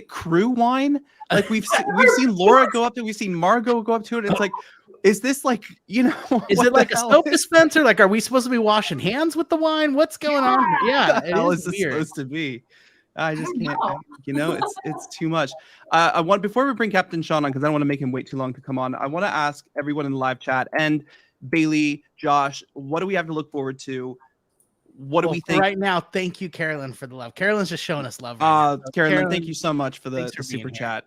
crew wine? Like we've seen Laura go up to it, we've seen Margot go up to it. And it's like, is this like, is it like a soap dispenser? Like, are we supposed to be washing hands with the wine? What's going on? Yeah, it is weird. Supposed to be. I just can't. It's too much. I want, before we bring Captain Sean on, because I don't want to make him wait too long to come on, I want to ask everyone in the live chat and Bailey, Josh, what do we have to look forward to? What do we think right now? Thank you, Carolyn, for the love. Carolyn's just showing us love. Right Carolyn, thank you so much for the super chat.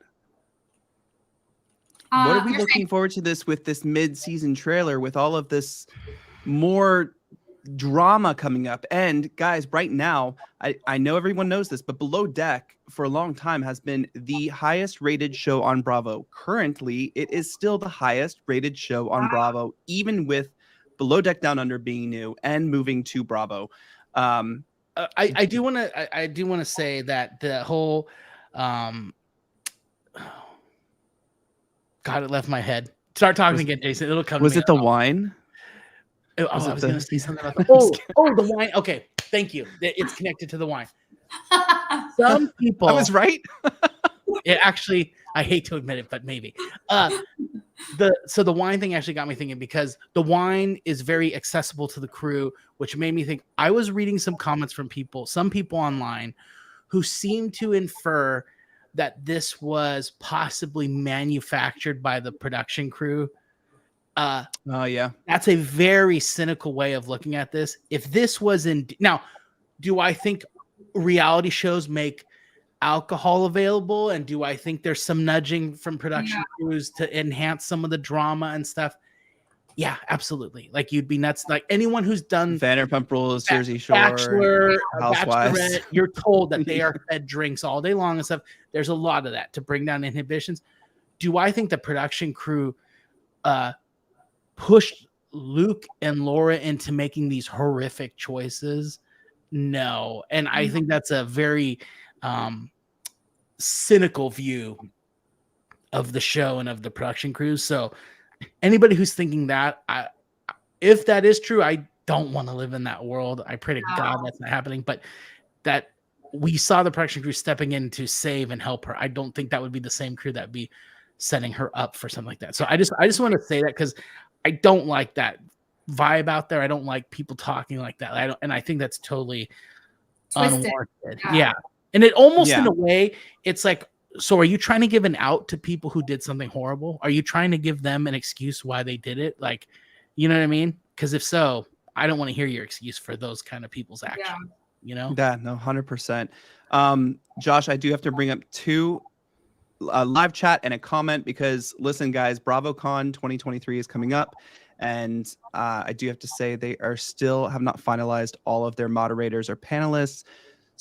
What are we looking forward to with this mid-season trailer, with all of this more drama coming up? And guys, right now, I know everyone knows this, but Below Deck for a long time has been the highest rated show on Bravo. Currently, it is still the highest rated show on Bravo, even with Below Deck Down Under being new and moving to Bravo. I do want to say that the whole God, it left my head. Start talking again, Jason. It'll come. Was it the wine? I was going to say something about the the wine. Okay, thank you. It's connected to the wine. Some people. I was right. Actually, I hate to admit it, but maybe. The wine thing actually got me thinking, because the wine is very accessible to the crew, which made me think. I was reading some comments from some people online, who seemed to infer that this was possibly manufactured by the production crew. That's a very cynical way of looking at this. If this was now, do I think reality shows make alcohol available, and do I think there's some nudging from production crews to enhance some of the drama and stuff? Yeah, absolutely. Like you'd be nuts. Like anyone who's done Vanderpump Rules, Jersey Shore, Bachelor, Housewives, Bachelorette, you're told that they are fed drinks all day long and stuff. There's a lot of that to bring down inhibitions. Do I think the production crew pushed Luke and Laura into making these horrific choices? No. And I think that's a very cynical view of the show and of the production crew. So anybody who's thinking that, if that is true, I don't want to live in that world. I pray to God that's not happening, but that we saw the production crew stepping in to save and help her. I don't think that would be the same crew that would be setting her up for something like that. So I just want to say that because I don't like that vibe out there. I don't like people talking like that. And I think that's totally unwarranted. Yeah. And it almost in a way, it's like, so are you trying to give an out to people who did something horrible? Are you trying to give them an excuse why they did it? Like, you know what I mean? Because if so, I don't want to hear your excuse for those kind of people's actions. You know? Yeah, no, 100%. Josh, I do have to bring up two live chat and a comment because listen, guys, BravoCon 2023 is coming up. And I do have to say they are still have not finalized all of their moderators or panelists.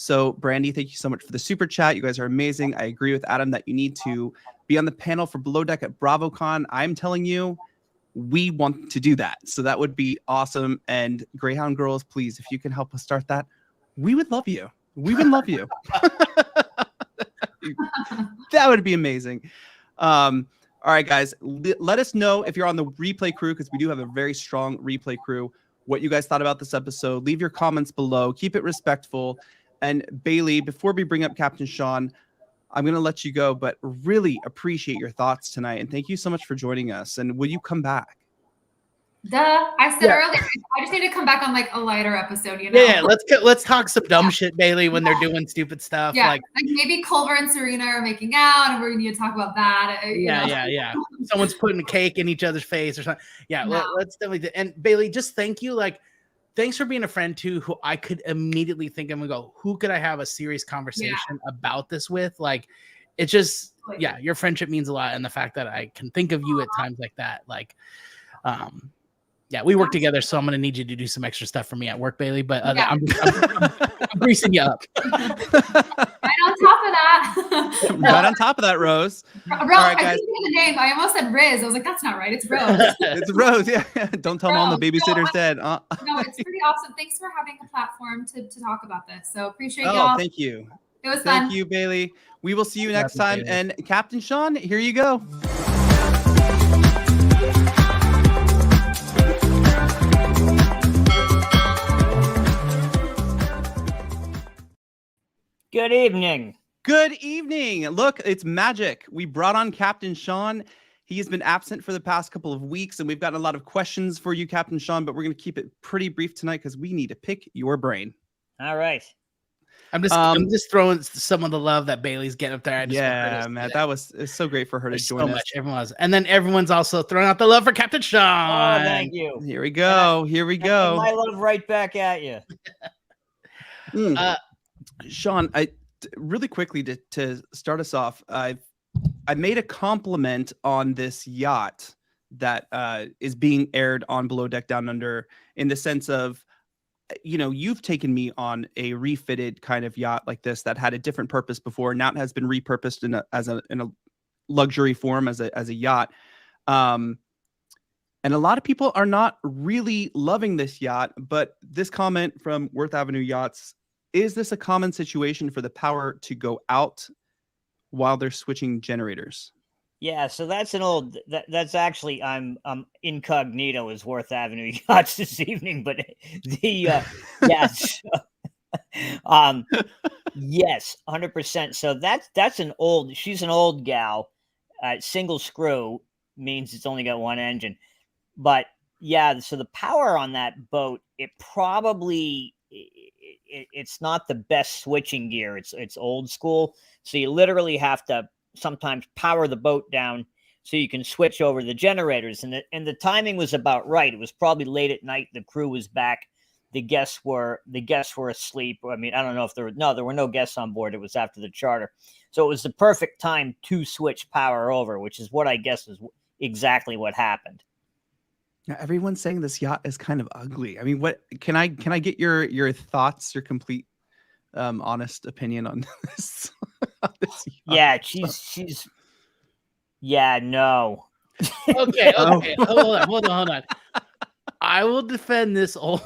So, Brandy, thank you so much for the super chat. You guys are amazing. I agree with Adam that you need to be on the panel for Below Deck at BravoCon. I'm telling you, we want to do that. So that would be awesome. And Greyhound Girls, please, if you can help us start that, we would love you. We would love you. That would be amazing. All right, guys, let us know if you're on the replay crew, because we do have a very strong replay crew, what you guys thought about this episode. Leave your comments below. Keep it respectful. And Bailey, before we bring up Captain Sean, I'm going to let you go, but really appreciate your thoughts tonight. And thank you so much for joining us. And will you come back? Duh. I said earlier, I just need to come back on like a lighter episode, you know? Yeah, let's talk some dumb shit, Bailey, when they're doing stupid stuff. Yeah, like maybe Culver and Serena are making out and we're going to need to talk about that. Yeah. Someone's putting a cake in each other's face or something. Yeah, let's definitely do. And Bailey, just thank you. Like, thanks for being a friend too, who I could immediately think I'm gonna go, who could I have a serious conversation about this with? Like, it's just, your friendship means a lot. And the fact that I can think of you at times like that, like, we work together. So I'm going to need you to do some extra stuff for me at work, Bailey, but I'm greasing you up. Right on top of that. Right on top of that, Rose. Rose, right, I didn't say the name. I almost said Riz. I was like, that's not right. It's Rose. It's Rose. Yeah. Don't tell Mom the babysitter's dead. No, it's pretty awesome. Thanks for having a platform to talk about this. So appreciate y'all. Thank you. It was fun. Thank you, Bailey. We will see you next time. Bailey. And Captain Sean, here you go. Good evening. Good evening. Look, it's magic. We brought on Captain Sean. He has been absent for the past couple of weeks, and we've gotten a lot of questions for you, Captain Sean, but we're going to keep it pretty brief tonight because we need to pick your brain. All right. I'm just throwing some of the love that Bailey's getting up there. Man, it's so great for her to join us. Everyone was, and then everyone's also throwing out the love for Captain Sean. Oh, thank you. Here we go. My love right back at you. Sean, really quickly to start us off, I made a compliment on this yacht that is being aired on Below Deck Down Under, in the sense of, you've taken me on a refitted kind of yacht like this that had a different purpose before. Now it has been repurposed in a luxury form as a yacht. And a lot of people are not really loving this yacht, but this comment from Worth Avenue Yachts: is this a common situation for the power to go out while they're switching generators? Yeah, so that's that's actually, I'm incognito as Worth Avenue Yachts this evening, but yes, yes, 100%. So she's an old gal. Single screw means it's only got one engine, but yeah, so the power on that boat, it's not the best switching gear. It's old school. So you literally have to sometimes power the boat down so you can switch over the generators. And the timing was about right. It was probably late at night. The crew was back. The guests were asleep. I mean, I don't know if there were no guests on board. It was after the charter. So it was the perfect time to switch power over, which is what I guess is exactly what happened. Now, everyone's saying this yacht is kind of ugly. I mean, what can I get your thoughts, your complete honest opinion on this? On this yacht? Yeah, she's yeah, no. Okay, hold on. I will defend this old.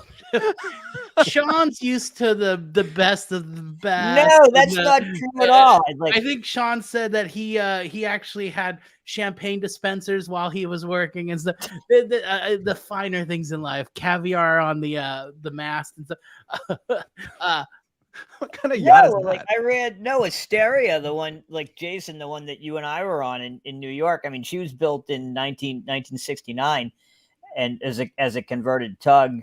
Sean's used to the best of the best. No, that's not true at all. I think Sean said that he actually had champagne dispensers while he was working and stuff. The finer things in life, caviar on the mast and stuff. What kind of yacht is that? Like I read Asteria, the one like Jason, the one that you and I were on in New York. I mean, she was built in 1969 and as a converted tug.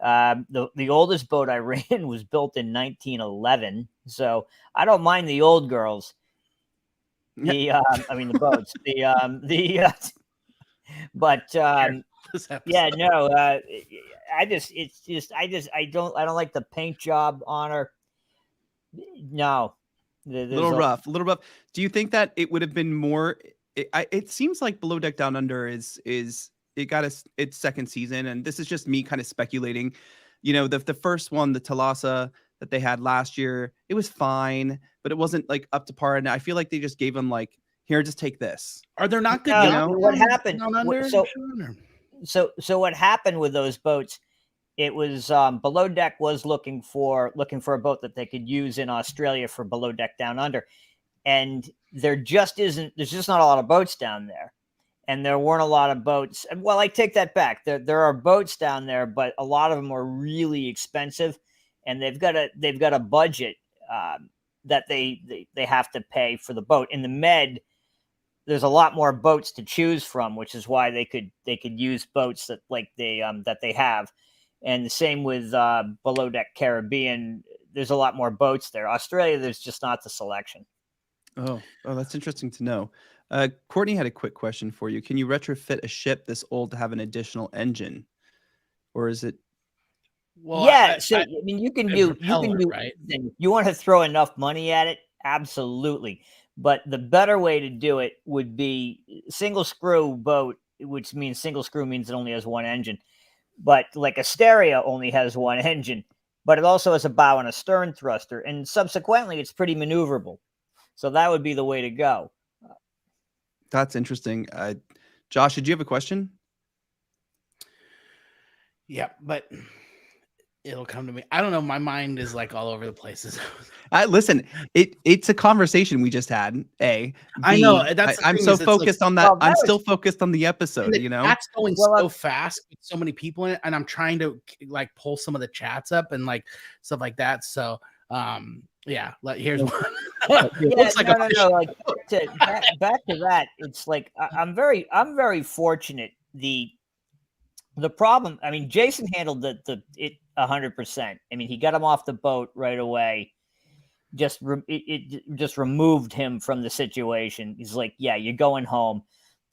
The oldest boat I ran was built in 1911, so I don't mind the old girls. The boats. Yeah, no. I don't like the paint job on her. No, a little rough. Do you think that it would have been more? It seems like Below Deck Down Under is it got its second season, and this is just me kind of speculating. You know, the first one, the Thalassa that they had last year, it was fine, but it wasn't like up to par. And I feel like they just gave them like, here, just take this. Are there not good? What happened? So what happened with those boats? It was Below Deck was looking for a boat that they could use in Australia for Below Deck Down Under, and there's just not a lot of boats down there. And there weren't a lot of boats. Well, I take that back. There are boats down there, but a lot of them are really expensive, and they've got a budget that they have to pay for the boat. In the Med, there's a lot more boats to choose from, which is why they could use boats that they have. And the same with Below Deck Caribbean. There's a lot more boats there. Australia, there's just not the selection. Oh, that's interesting to know. Courtney had a quick question for you. Can you retrofit a ship this old to have an additional engine, or is it? Well, yeah. I mean, you can do right. You want to throw enough money at it, absolutely. But the better way to do it would be single screw boat, which means single screw means it only has one engine. But like Asteria only has one engine, but it also has a bow and a stern thruster, and subsequently it's pretty maneuverable. So that would be the way to go. That's interesting. Josh, did you have a question? Yeah, but it'll come to me. I don't know. My mind is like all over the places. Listen, it's a conversation we just had. I know. I'm so focused on that. I'm still focused on the episode. You know, that's going so fast with so many people in it, and I'm trying to like pull some of the chats up and like stuff like that. So, yeah. Here's one. Looks like back to that. It's like I'm very fortunate. The problem, I mean, Jason handled it 100%. I mean, he got him off the boat right away. It just removed him from the situation. He's like, yeah, you're going home.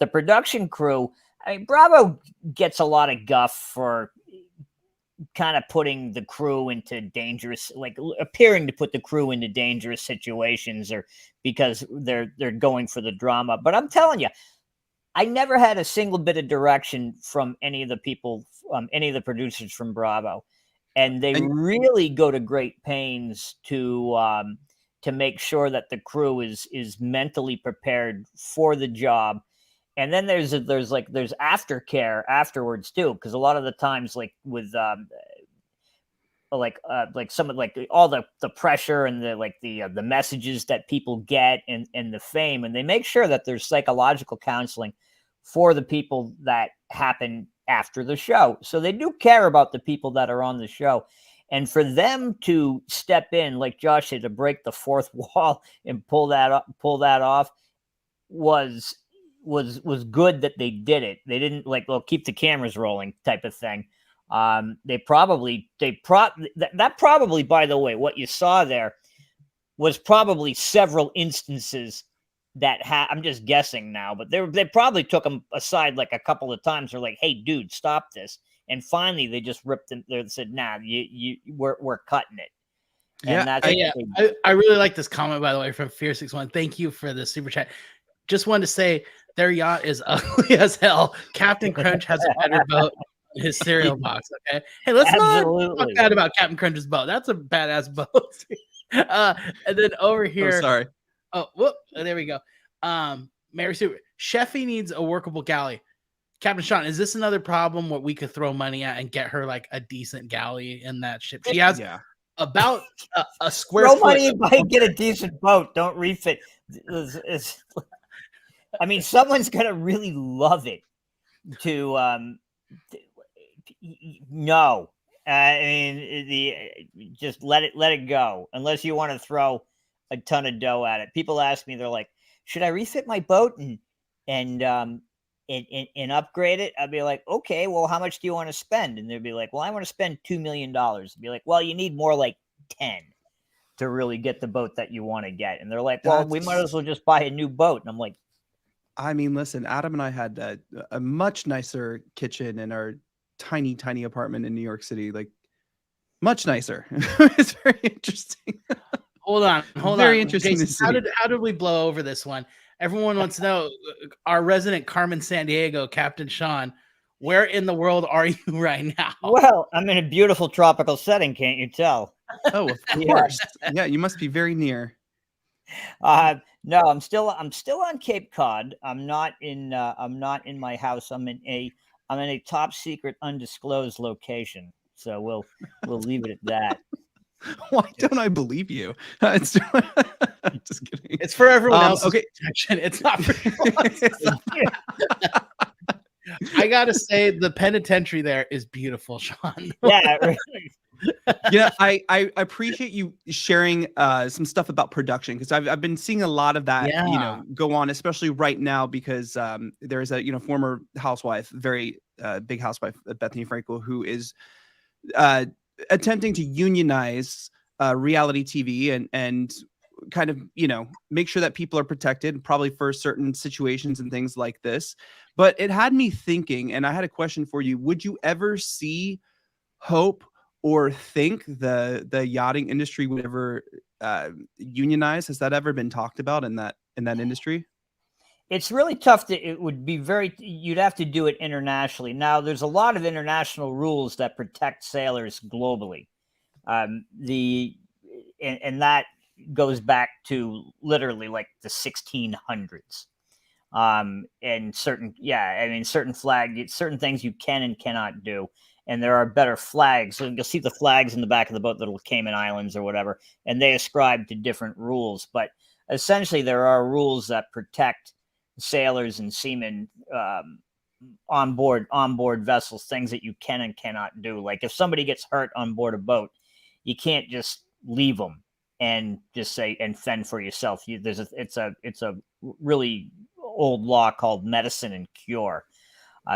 The production crew, I mean, Bravo gets a lot of guff for kind of putting the crew into dangerous, like appearing to put the crew into dangerous situations, or because they're going for the drama. But I'm telling you, I never had a single bit of direction from any of the people, any of the producers from Bravo. And they really go to great pains to make sure that the crew is mentally prepared for the job. And then there's aftercare afterwards too, because a lot of the times, like with some of all the pressure and the messages that people get and the fame, and they make sure that there's psychological counseling for the people that happen after the show. So they do care about the people that are on the show. And for them to step in, like Josh said, to break the fourth wall and pull that off was good that they did it. They didn't keep the cameras rolling type of thing. That probably, by the way, what you saw there was probably several instances that I'm just guessing now, but they probably took them aside like a couple of times. They're like, "Hey, dude, stop this!" And finally, they just ripped them. They said, "Nah, we're cutting it." And I really like this comment, by the way, from Fear61. Thank you for the super chat. Just wanted to say their yacht is ugly as hell. Captain Crunch has a better boat than his cereal box. Okay, hey, let's not talk bad about Captain Crunch's boat. That's a badass boat. And then over here, sorry. Oh, whoop! There we go. Mary Sue, Sheffy needs a workable galley. Captain Sean, is this another problem what we could throw money at and get her like a decent galley in that ship? She has about a square throw foot. Money if I get a decent boat. Don't refit. I mean, someone's gonna really love it. No, I mean just let it go. Unless you want to throw a ton of dough at it. People ask me, they're like, "Should I refit my boat and upgrade it?" I'd be like, "Okay, well, how much do you want to spend?" And they'd be like, "Well, I want to spend $2 million." I'd be like, "Well, you need more like 10 to really get the boat that you want to get." And they're like, "Well, we might as well just buy a new boat." And I'm like, I mean, listen, Adam and I had a much nicer kitchen in our tiny apartment in New York City, like much nicer. It's very interesting. Hold on. Very interesting Jason, to see. How did we blow over this one? Everyone wants to know, our resident Carmen Sandiego, Captain Sean, where in the world are you right now? Well, I'm in a beautiful tropical setting, can't you tell? Oh, of course. Yeah, you must be very near. No, I'm still on Cape Cod. I'm not in my house. I'm in a top secret undisclosed location. So we'll leave it at that. Why don't I believe you? Just kidding. It's for everyone else. Okay, it's not for you. I gotta say, the penitentiary there is beautiful, Sean. Yeah. Right. Yeah, I appreciate you sharing some stuff about production, because I've been seeing a lot of that go on, especially right now, because there's a former housewife, very big housewife, Bethany Frankel, who is attempting to unionize reality TV and kind of make sure that people are protected, probably for certain situations and things like this. But it had me thinking, and I had a question for you. Would you ever see hope or think the yachting industry would ever unionize? Has that ever been talked about in that industry? It's really tough you'd have to do it internationally. Now, there's a lot of international rules that protect sailors globally. And that goes back to literally like the 1600s. And certain things you can and cannot do. And there are better flags. So you'll see the flags in the back of the boat, little Cayman Islands or whatever, and they ascribe to different rules. But essentially, there are rules that protect sailors and seamen on board vessels, things that you can and cannot do. Like if somebody gets hurt on board a boat, you can't just leave them and just say and fend for yourself. It's a really old law called medicine and cure.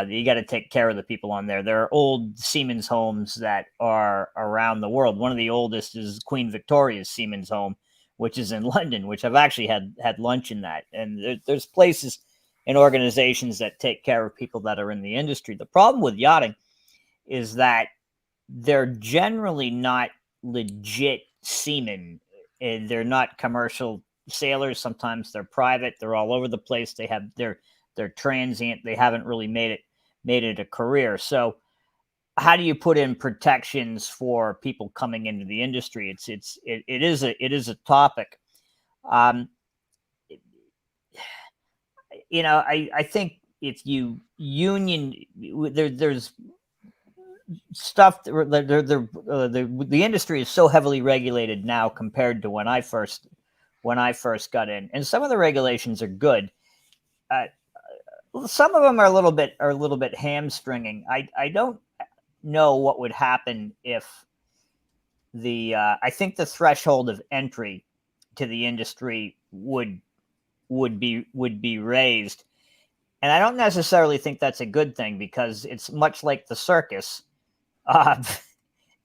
You got to take care of the people on there. There are old seamen's homes that are around the world. One of the oldest is Queen Victoria's Seamen's Home, which is in London, which I've actually had lunch in that. And there's places and organizations that take care of people that are in the industry. The problem with yachting is that they're generally not legit seamen. And they're not commercial sailors. Sometimes they're private. They're all over the place. They're transient. They haven't really made it a career. So how do you put in protections for people coming into the industry? It is a topic. I think if you union, there's stuff. The industry is so heavily regulated now compared to when I first got in, and some of the regulations are good. Some of them are a little bit hamstringing. I don't know what would happen if I think the threshold of entry to the industry would be raised, and I don't necessarily think that's a good thing, because it's much like the circus.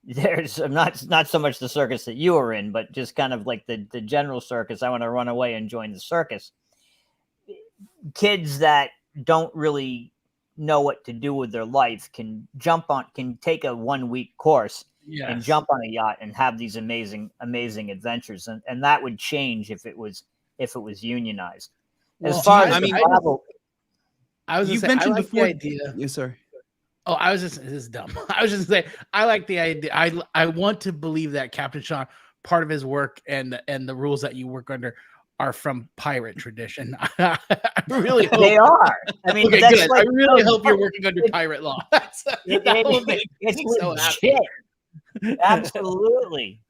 There's not so much the circus that you were in, but just kind of like the general circus. I want to run away and join the circus. Kids that don't really know what to do with their life can take a 1-week course and jump on a yacht and have these amazing adventures, and that would change if it was unionized. As far as You've mentioned before. The idea. Yes, sir. Oh, this is dumb. I was just saying, I like the idea. I want to believe that Captain Sean, part of his work and the rules that you work under are from pirate tradition. I really hope they are. I mean, okay, good. Like, I really hope you're working under pirate law. It's so legit. Absolutely.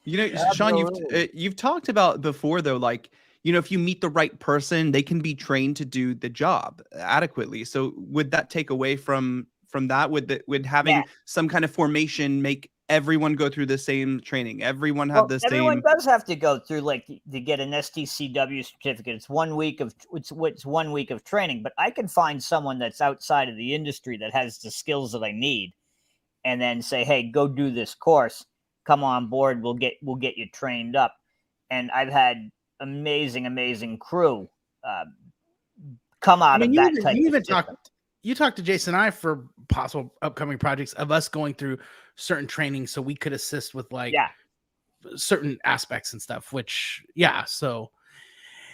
You know, Sean, you've talked about before though, like, you know, if you meet the right person, they can be trained to do the job adequately. So would that take away from that? Would having some kind of formation make everyone go through the same training? Everyone have the same. Everyone does have to go through, like, to get an STCW certificate. It's 1 week of it's 1 week of training. But I can find someone that's outside of the industry that has the skills that I need, and then say, hey, go do this course. Come on board. We'll get you trained up. And I've had amazing crew come out of that type of you talked to Jason and I for possible upcoming projects of us going through certain training so we could assist with certain aspects and stuff, which so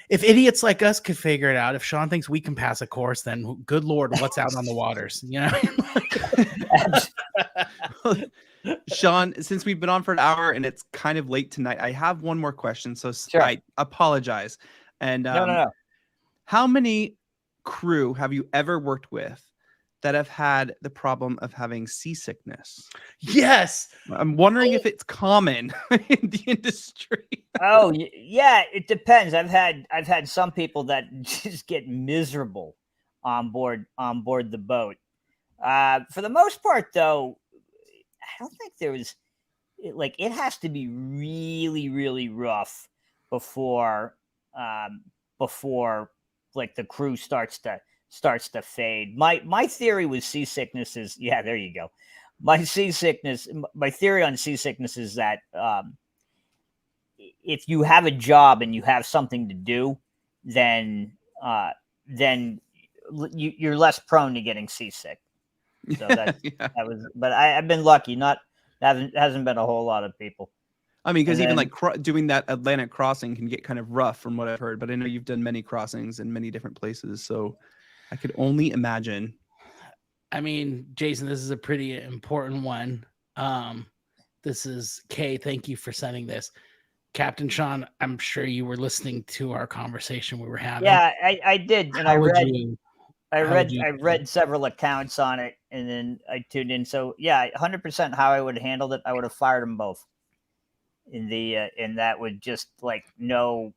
if idiots like us could figure it out, if Sean thinks we can pass a course, then good Lord, what's out on the waters, you know? Sean, since we've been on for an hour and it's kind of late tonight, I have one more question. So sure. I apologize. And no. How many crew have you ever worked with that have had the problem of having seasickness? Yes. I'm wondering if it's common in the industry. Oh, yeah, it depends. I've had some people that just get miserable on board the boat. For the most part, though, I don't think there was, it has to be really rough before like the crew starts to fade. My theory with seasickness is, there you go. My theory on seasickness is that if you have a job and you have something to do, then you're less prone to getting seasick. So that was, but I've been lucky. Hasn't been a whole lot of people. I mean, because even like doing that Atlantic crossing can get kind of rough from what I've heard, but I know you've done many crossings in many different places. So I could only imagine. I mean, Jason, this is a pretty important one. This is Kay. Thank you for sending this. Captain Sean, I'm sure you were listening to our conversation we were having. Yeah, I did. And I read several accounts on it, and then I tuned in. So 100% how I would have handled it. I would have fired them both. And that would just no.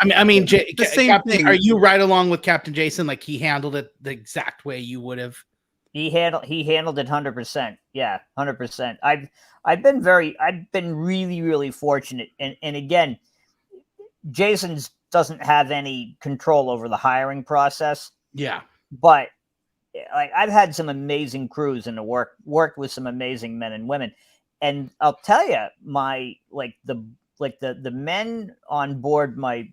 I mean, the same Captain, thing. Are you right along with Captain Jason? Like he handled it the exact way you would have. He handled it 100%. Yeah, 100%. I've been really fortunate. And again, Jason's doesn't have any control over the hiring process. Yeah. But I've had some amazing crews and worked with some amazing men and women. And I'll tell you, the men on board my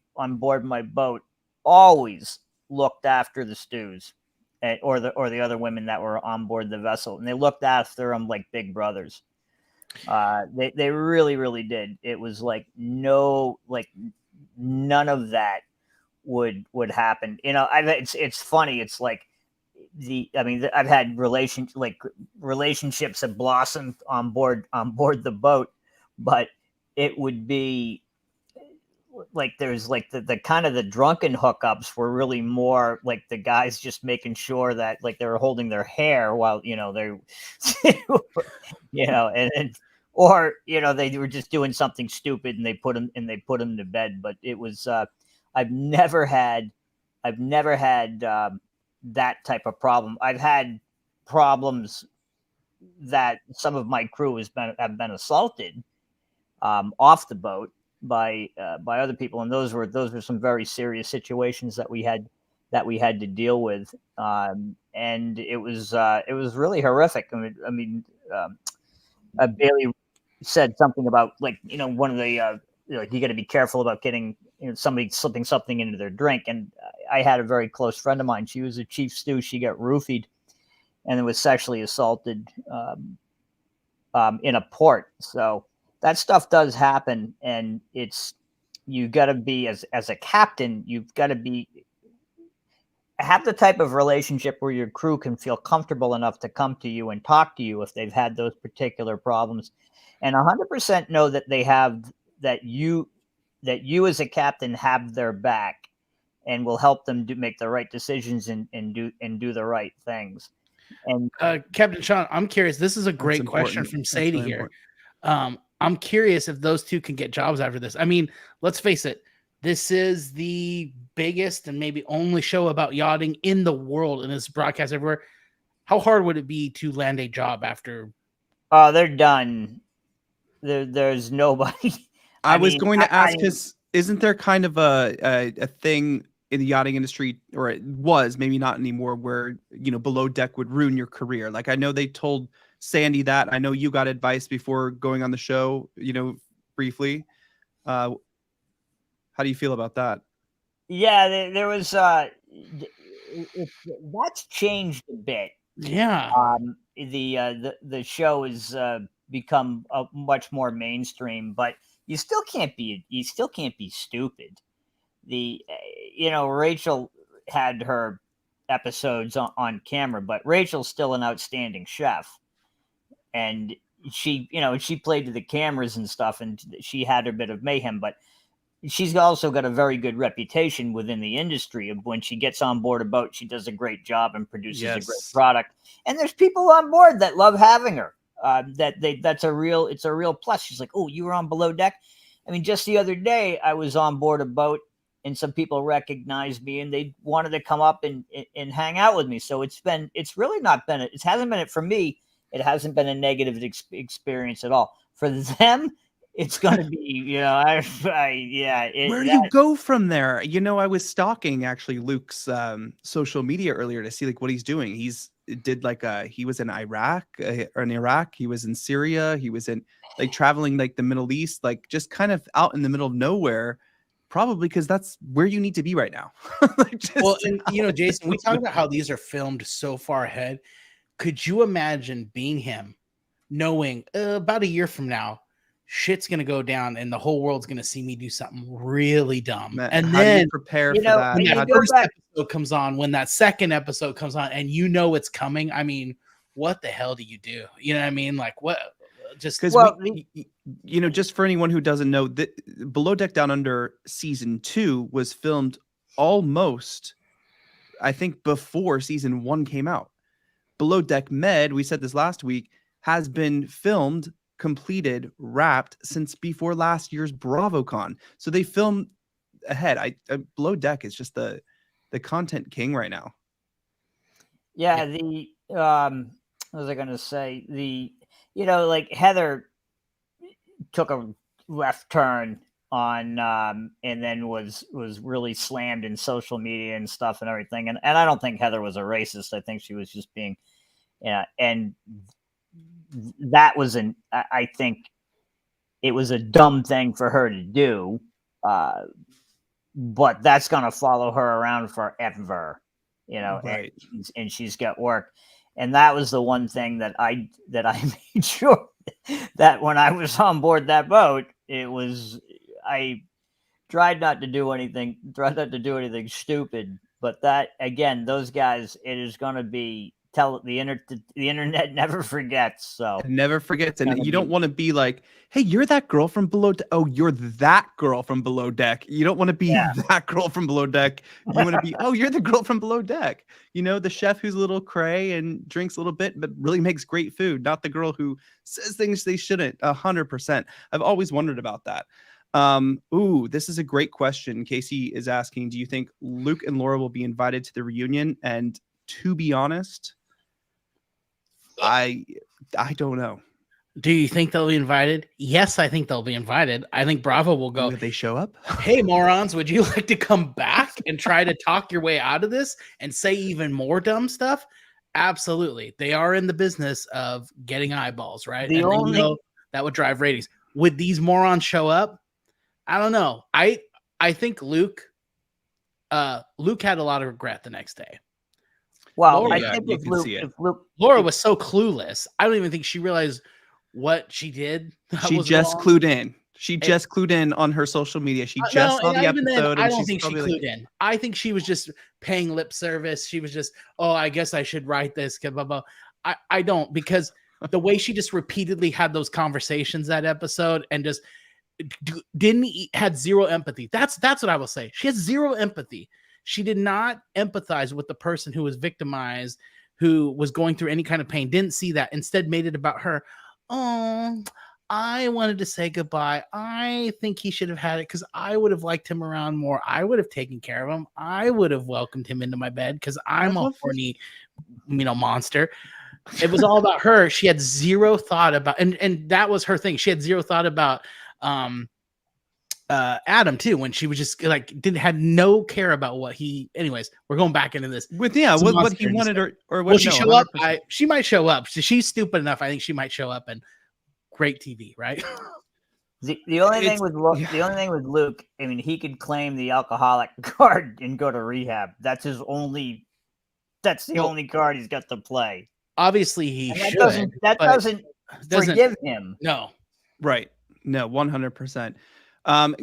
boat always looked after the stews, or the other women that were on board the vessel, and they looked after them like big brothers. They really did. It was none of that would happen. You know, it's funny. It's I've had relationships that blossomed on board the boat, but it would be there's the kind of the drunken hookups were really more like the guys just making sure that they were holding their hair while they or they were just doing something stupid and they put them to bed. But it was I've never had that type of problem. I've had problems that some of my crew have been assaulted off the boat by other people, and those were some very serious situations that we had to deal with, and it was really horrific. I mean, Bailey said something about one of the you got to be careful about getting somebody slipping something into their drink. And I had a very close friend of mine. She was a chief stew. She got roofied and was sexually assaulted in a port. So that stuff does happen, and you got to be as a captain. You've got to be have the type of relationship where your crew can feel comfortable enough to come to you and talk to you if they've had those particular problems, and 100% know that they have that you as a captain have their back and will help them make the right decisions and do the right things. And Captain Sean, I'm curious. This is a great question from Sadie here. I'm curious if those two can get jobs after this. I mean, let's face it. This is the biggest and maybe only show about yachting in the world, and it's broadcast everywhere. How hard would it be to land a job after? They're done. There's nobody. I was going to ask, because isn't there kind of a thing in the yachting industry, or it was, maybe not anymore, where, you know, below deck would ruin your career? Like, I know they told Sandy that. I know you got advice before going on the show, you know, briefly. How do you feel about that? Yeah, there was that's changed a bit. Yeah. The show has become much more mainstream, but you still can't be stupid. You know, Rachel had her episodes on camera, but Rachel's still an outstanding chef, and she played to the cameras and stuff, and she had her bit of mayhem, but she's also got a very good reputation within the industry of when she gets on board a boat, she does a great job and produces a great product. And there's people on board that love having her. It's a real plus. She's like, oh, you were on below deck. I mean, just the other day I was on board a boat and some people recognized me and they wanted to come up and hang out with me. So it hasn't been for me. It hasn't been a negative experience at all. For them, it's going to be, you know, where do you go from there? You know, I was stalking actually Luke's social media earlier to see like what he's doing. He was in Iraq, he was in Syria, he was in like traveling like the Middle East, like just kind of out in the middle of nowhere, probably because that's where you need to be right now. Well, and you know, Jason, we talked about how these are filmed so far ahead. Could you imagine being him, knowing about a year from now, shit's gonna go down and the whole world's gonna see me do something really dumb, and how then do you prepare for that? When that first episode comes on, when that second episode comes on, and you know it's coming. I mean, what the hell do you do? You know what I mean? Like what? Just because you know, just for anyone who doesn't know, that Below Deck Down Under season 2 was filmed almost, I think, before season 1 came out. Below Deck Med, we said this last week, has been filmed, completed, wrapped since before last year's BravoCon. So they film ahead. Below Deck is just the content king right now. Yeah, what was I going to say? You know, like Heather took a left turn on and then was really slammed in social media and stuff and everything. And I don't think Heather was a racist. I think she was just being, and that was I think it was a dumb thing for her to do. But that's going to follow her around forever, you know, right. And she's got work. And that was the one thing that I made sure that when I was on board that boat, I tried not to do anything stupid. But that, again, those guys, it is going to be, the internet never forgets. So it never forgets. And you don't want to be like, hey, you're that girl from Below Deck. Oh, you're that girl from Below Deck. You don't want to be that girl from Below Deck. You want to be, oh, you're the girl from Below Deck. You know, the chef who's a little cray and drinks a little bit, but really makes great food. Not the girl who says things they shouldn't. 100%. I've always wondered about that. This is a great question. Casey is asking, do you think Luke and Laura will be invited to the reunion? And to be honest, I don't know. Do you think they'll be invited? Yes, I think they'll be invited. I think Bravo will go. Will they show up? Hey, morons, would you like to come back and try to talk your way out of this and say even more dumb stuff? Absolutely. They are in the business of getting eyeballs, right? And they know that would drive ratings. Would these morons show up? I don't know. I think Luke had a lot of regret the next day. Well, Laura, I think if Laura was so clueless. I don't even think she realized what she did. She just clued in. She just clued in on her social media. She just saw the episode. Then, I don't think she clued in. I think she was just paying lip service. She was just, oh, I guess I should write this. Blah, blah. I don't, because the way she just repeatedly had those conversations that episode and just had zero empathy. That's what I will say. She has zero empathy. She did not empathize with the person who was victimized, who was going through any kind of pain. Didn't see that. Instead made it about her. Oh, I wanted to say goodbye. I think he should have had it because I would have liked him around more. I would have taken care of him. I would have welcomed him into my bed because I'm a horny, monster. It was all about her. She had zero thought about, and that was her thing. She had zero thought about Adam too, when she was just like had no care about what he. Anyways, we're going back into this with what he wanted or what. Will she show 100%. Up? She might show up. She's stupid enough. I think she might show up and great TV, right? The only thing with Luke, I mean, he could claim the alcoholic card and go to rehab. That's the only card he's got to play. Obviously, he should. Doesn't forgive him. No, right? No, 100%.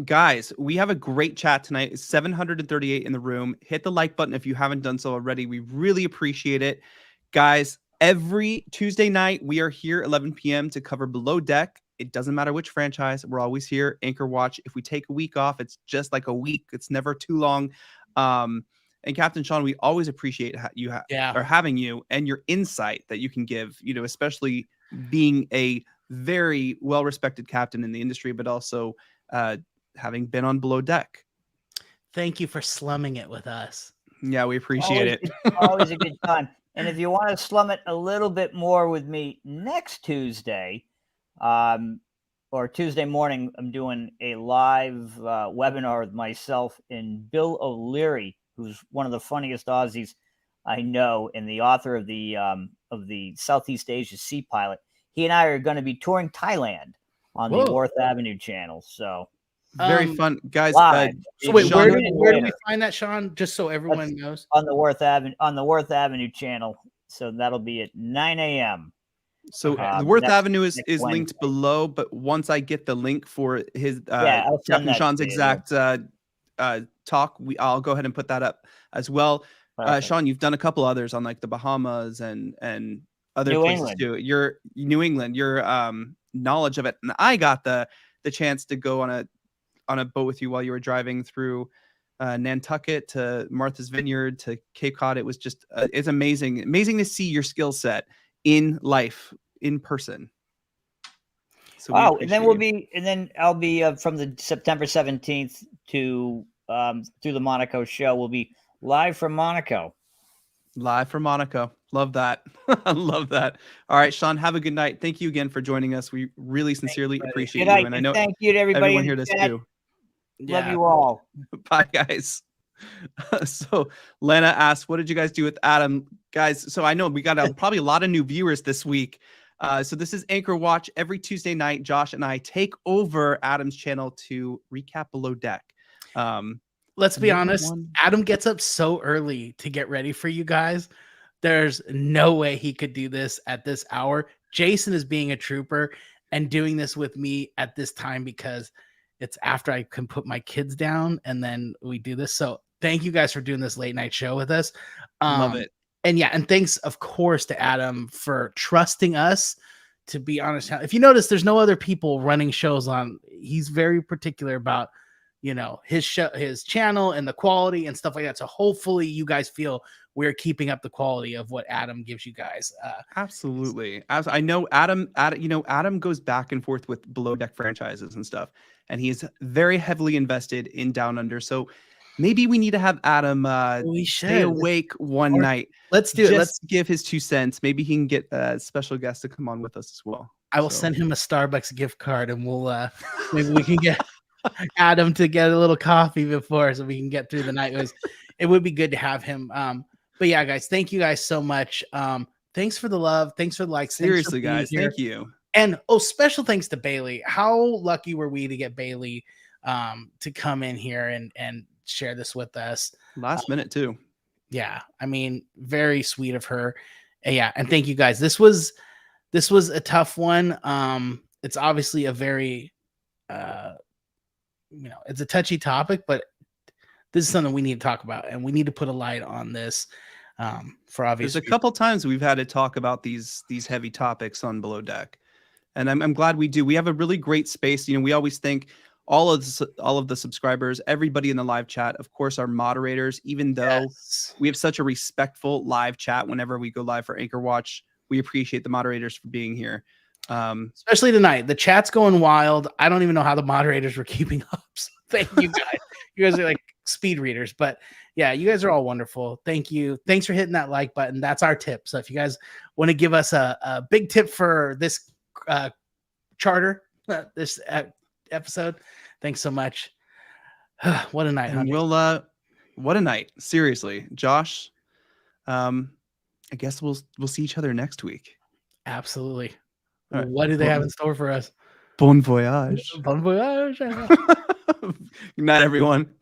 Guys, we have a great chat tonight. 738 in the room. Hit the like button if you haven't done so already. We really appreciate it, guys. Every Tuesday night, we are here 11 p.m. to cover Below Deck. It doesn't matter which franchise. We're always here. Anchor Watch. If we take a week off, it's just like a week. It's never too long. And Captain Sean, we always appreciate having you and your insight that you can give, especially being a very well-respected captain in the industry, but also having been on Below Deck. Thank you for slumming it with us. Yeah, we appreciate it. Always a good time. And if you want to slum it a little bit more with me next Tuesday, or Tuesday morning, I'm doing a live webinar with myself and Bill O'Leary, who's one of the funniest Aussies I know and the author of the Southeast Asia Sea Pilot. He and I are going to be touring Thailand on the Worth Avenue channel. So very fun, guys. So wait, Sean, where do we find that, Sean? Just so everyone knows. On the Worth Avenue channel. So that'll be at 9 a.m. So the Worth Avenue is linked below, but once I get the link for his Captain Sean's exact talk, I'll go ahead and put that up as well. Sean, you've done a couple others on like the Bahamas and other places too. Your New England, your knowledge of it, and I got the chance to go on a boat with you while you were driving through Nantucket to Martha's Vineyard to Cape Cod. It was just it's amazing to see your skill set in life in person. So and then I'll be from the September 17th to through the Monaco show. We'll be live from Monaco. Love that. I love that. All right, Sean, have a good night. Thank you again for joining us. We really sincerely appreciate you. And I know thank you to everybody everyone here does too. Love you all. Bye, guys. So Lena asked, what did you guys do with Adam? Guys, so I know we got probably a lot of new viewers this week. So this is Anchor Watch. Every Tuesday night, Josh and I take over Adam's channel to recap Below Deck. Let's be honest. Adam gets up so early to get ready for you guys. There's no way he could do this at this hour. Jason is being a trooper and doing this with me at this time because it's after I can put my kids down and then we do this. So thank you guys for doing this late night show with us. Love it. And thanks, of course, to Adam for trusting us to be honest. If you notice, there's no other people running shows on. He's very particular about, his show, his channel and the quality and stuff like that. So hopefully you guys feel we're keeping up the quality of what Adam gives you guys. Absolutely. As I know Adam goes back and forth with Below Deck franchises and stuff, and he is very heavily invested in Down Under. So maybe we need to have Adam stay awake one night. Let's do it. Let's give his 2 cents. Maybe he can get a special guest to come on with us as well. I will send him a Starbucks gift card and we'll maybe we can get Adam to get a little coffee before so we can get through the night. It would be good to have him. But yeah, guys, thank you guys so much. Thanks for the love. Thanks for the likes. Seriously, guys, thank you. And special thanks to Bailey. How lucky were we to get Bailey to come in here and share this with us last minute too. Yeah, I mean, very sweet of her. And thank you guys. This was a tough one. It's obviously a very it's a touchy topic, but this is something we need to talk about, and we need to put a light on this for obvious. There's a couple times we've had to talk about these heavy topics on Below Deck, and I'm glad we do. We have a really great space. We always thank all of the subscribers, everybody in the live chat, of course, our moderators. Even though we have such a respectful live chat whenever we go live for Anchor Watch, we appreciate the moderators for being here. Especially tonight, the chat's going wild. I don't even know how the moderators were keeping up. So thank you guys. You guys are like speed readers, but yeah, you guys are all wonderful. Thank you. Thanks for hitting that like button. That's our tip. So if you guys want to give us a big tip for this charter, this episode, thanks so much. What a night. And what a night. Seriously, Josh. I guess we'll see each other next week. Absolutely. Right. What do they have in store for us? Bon voyage. Bon voyage. Good night, everyone.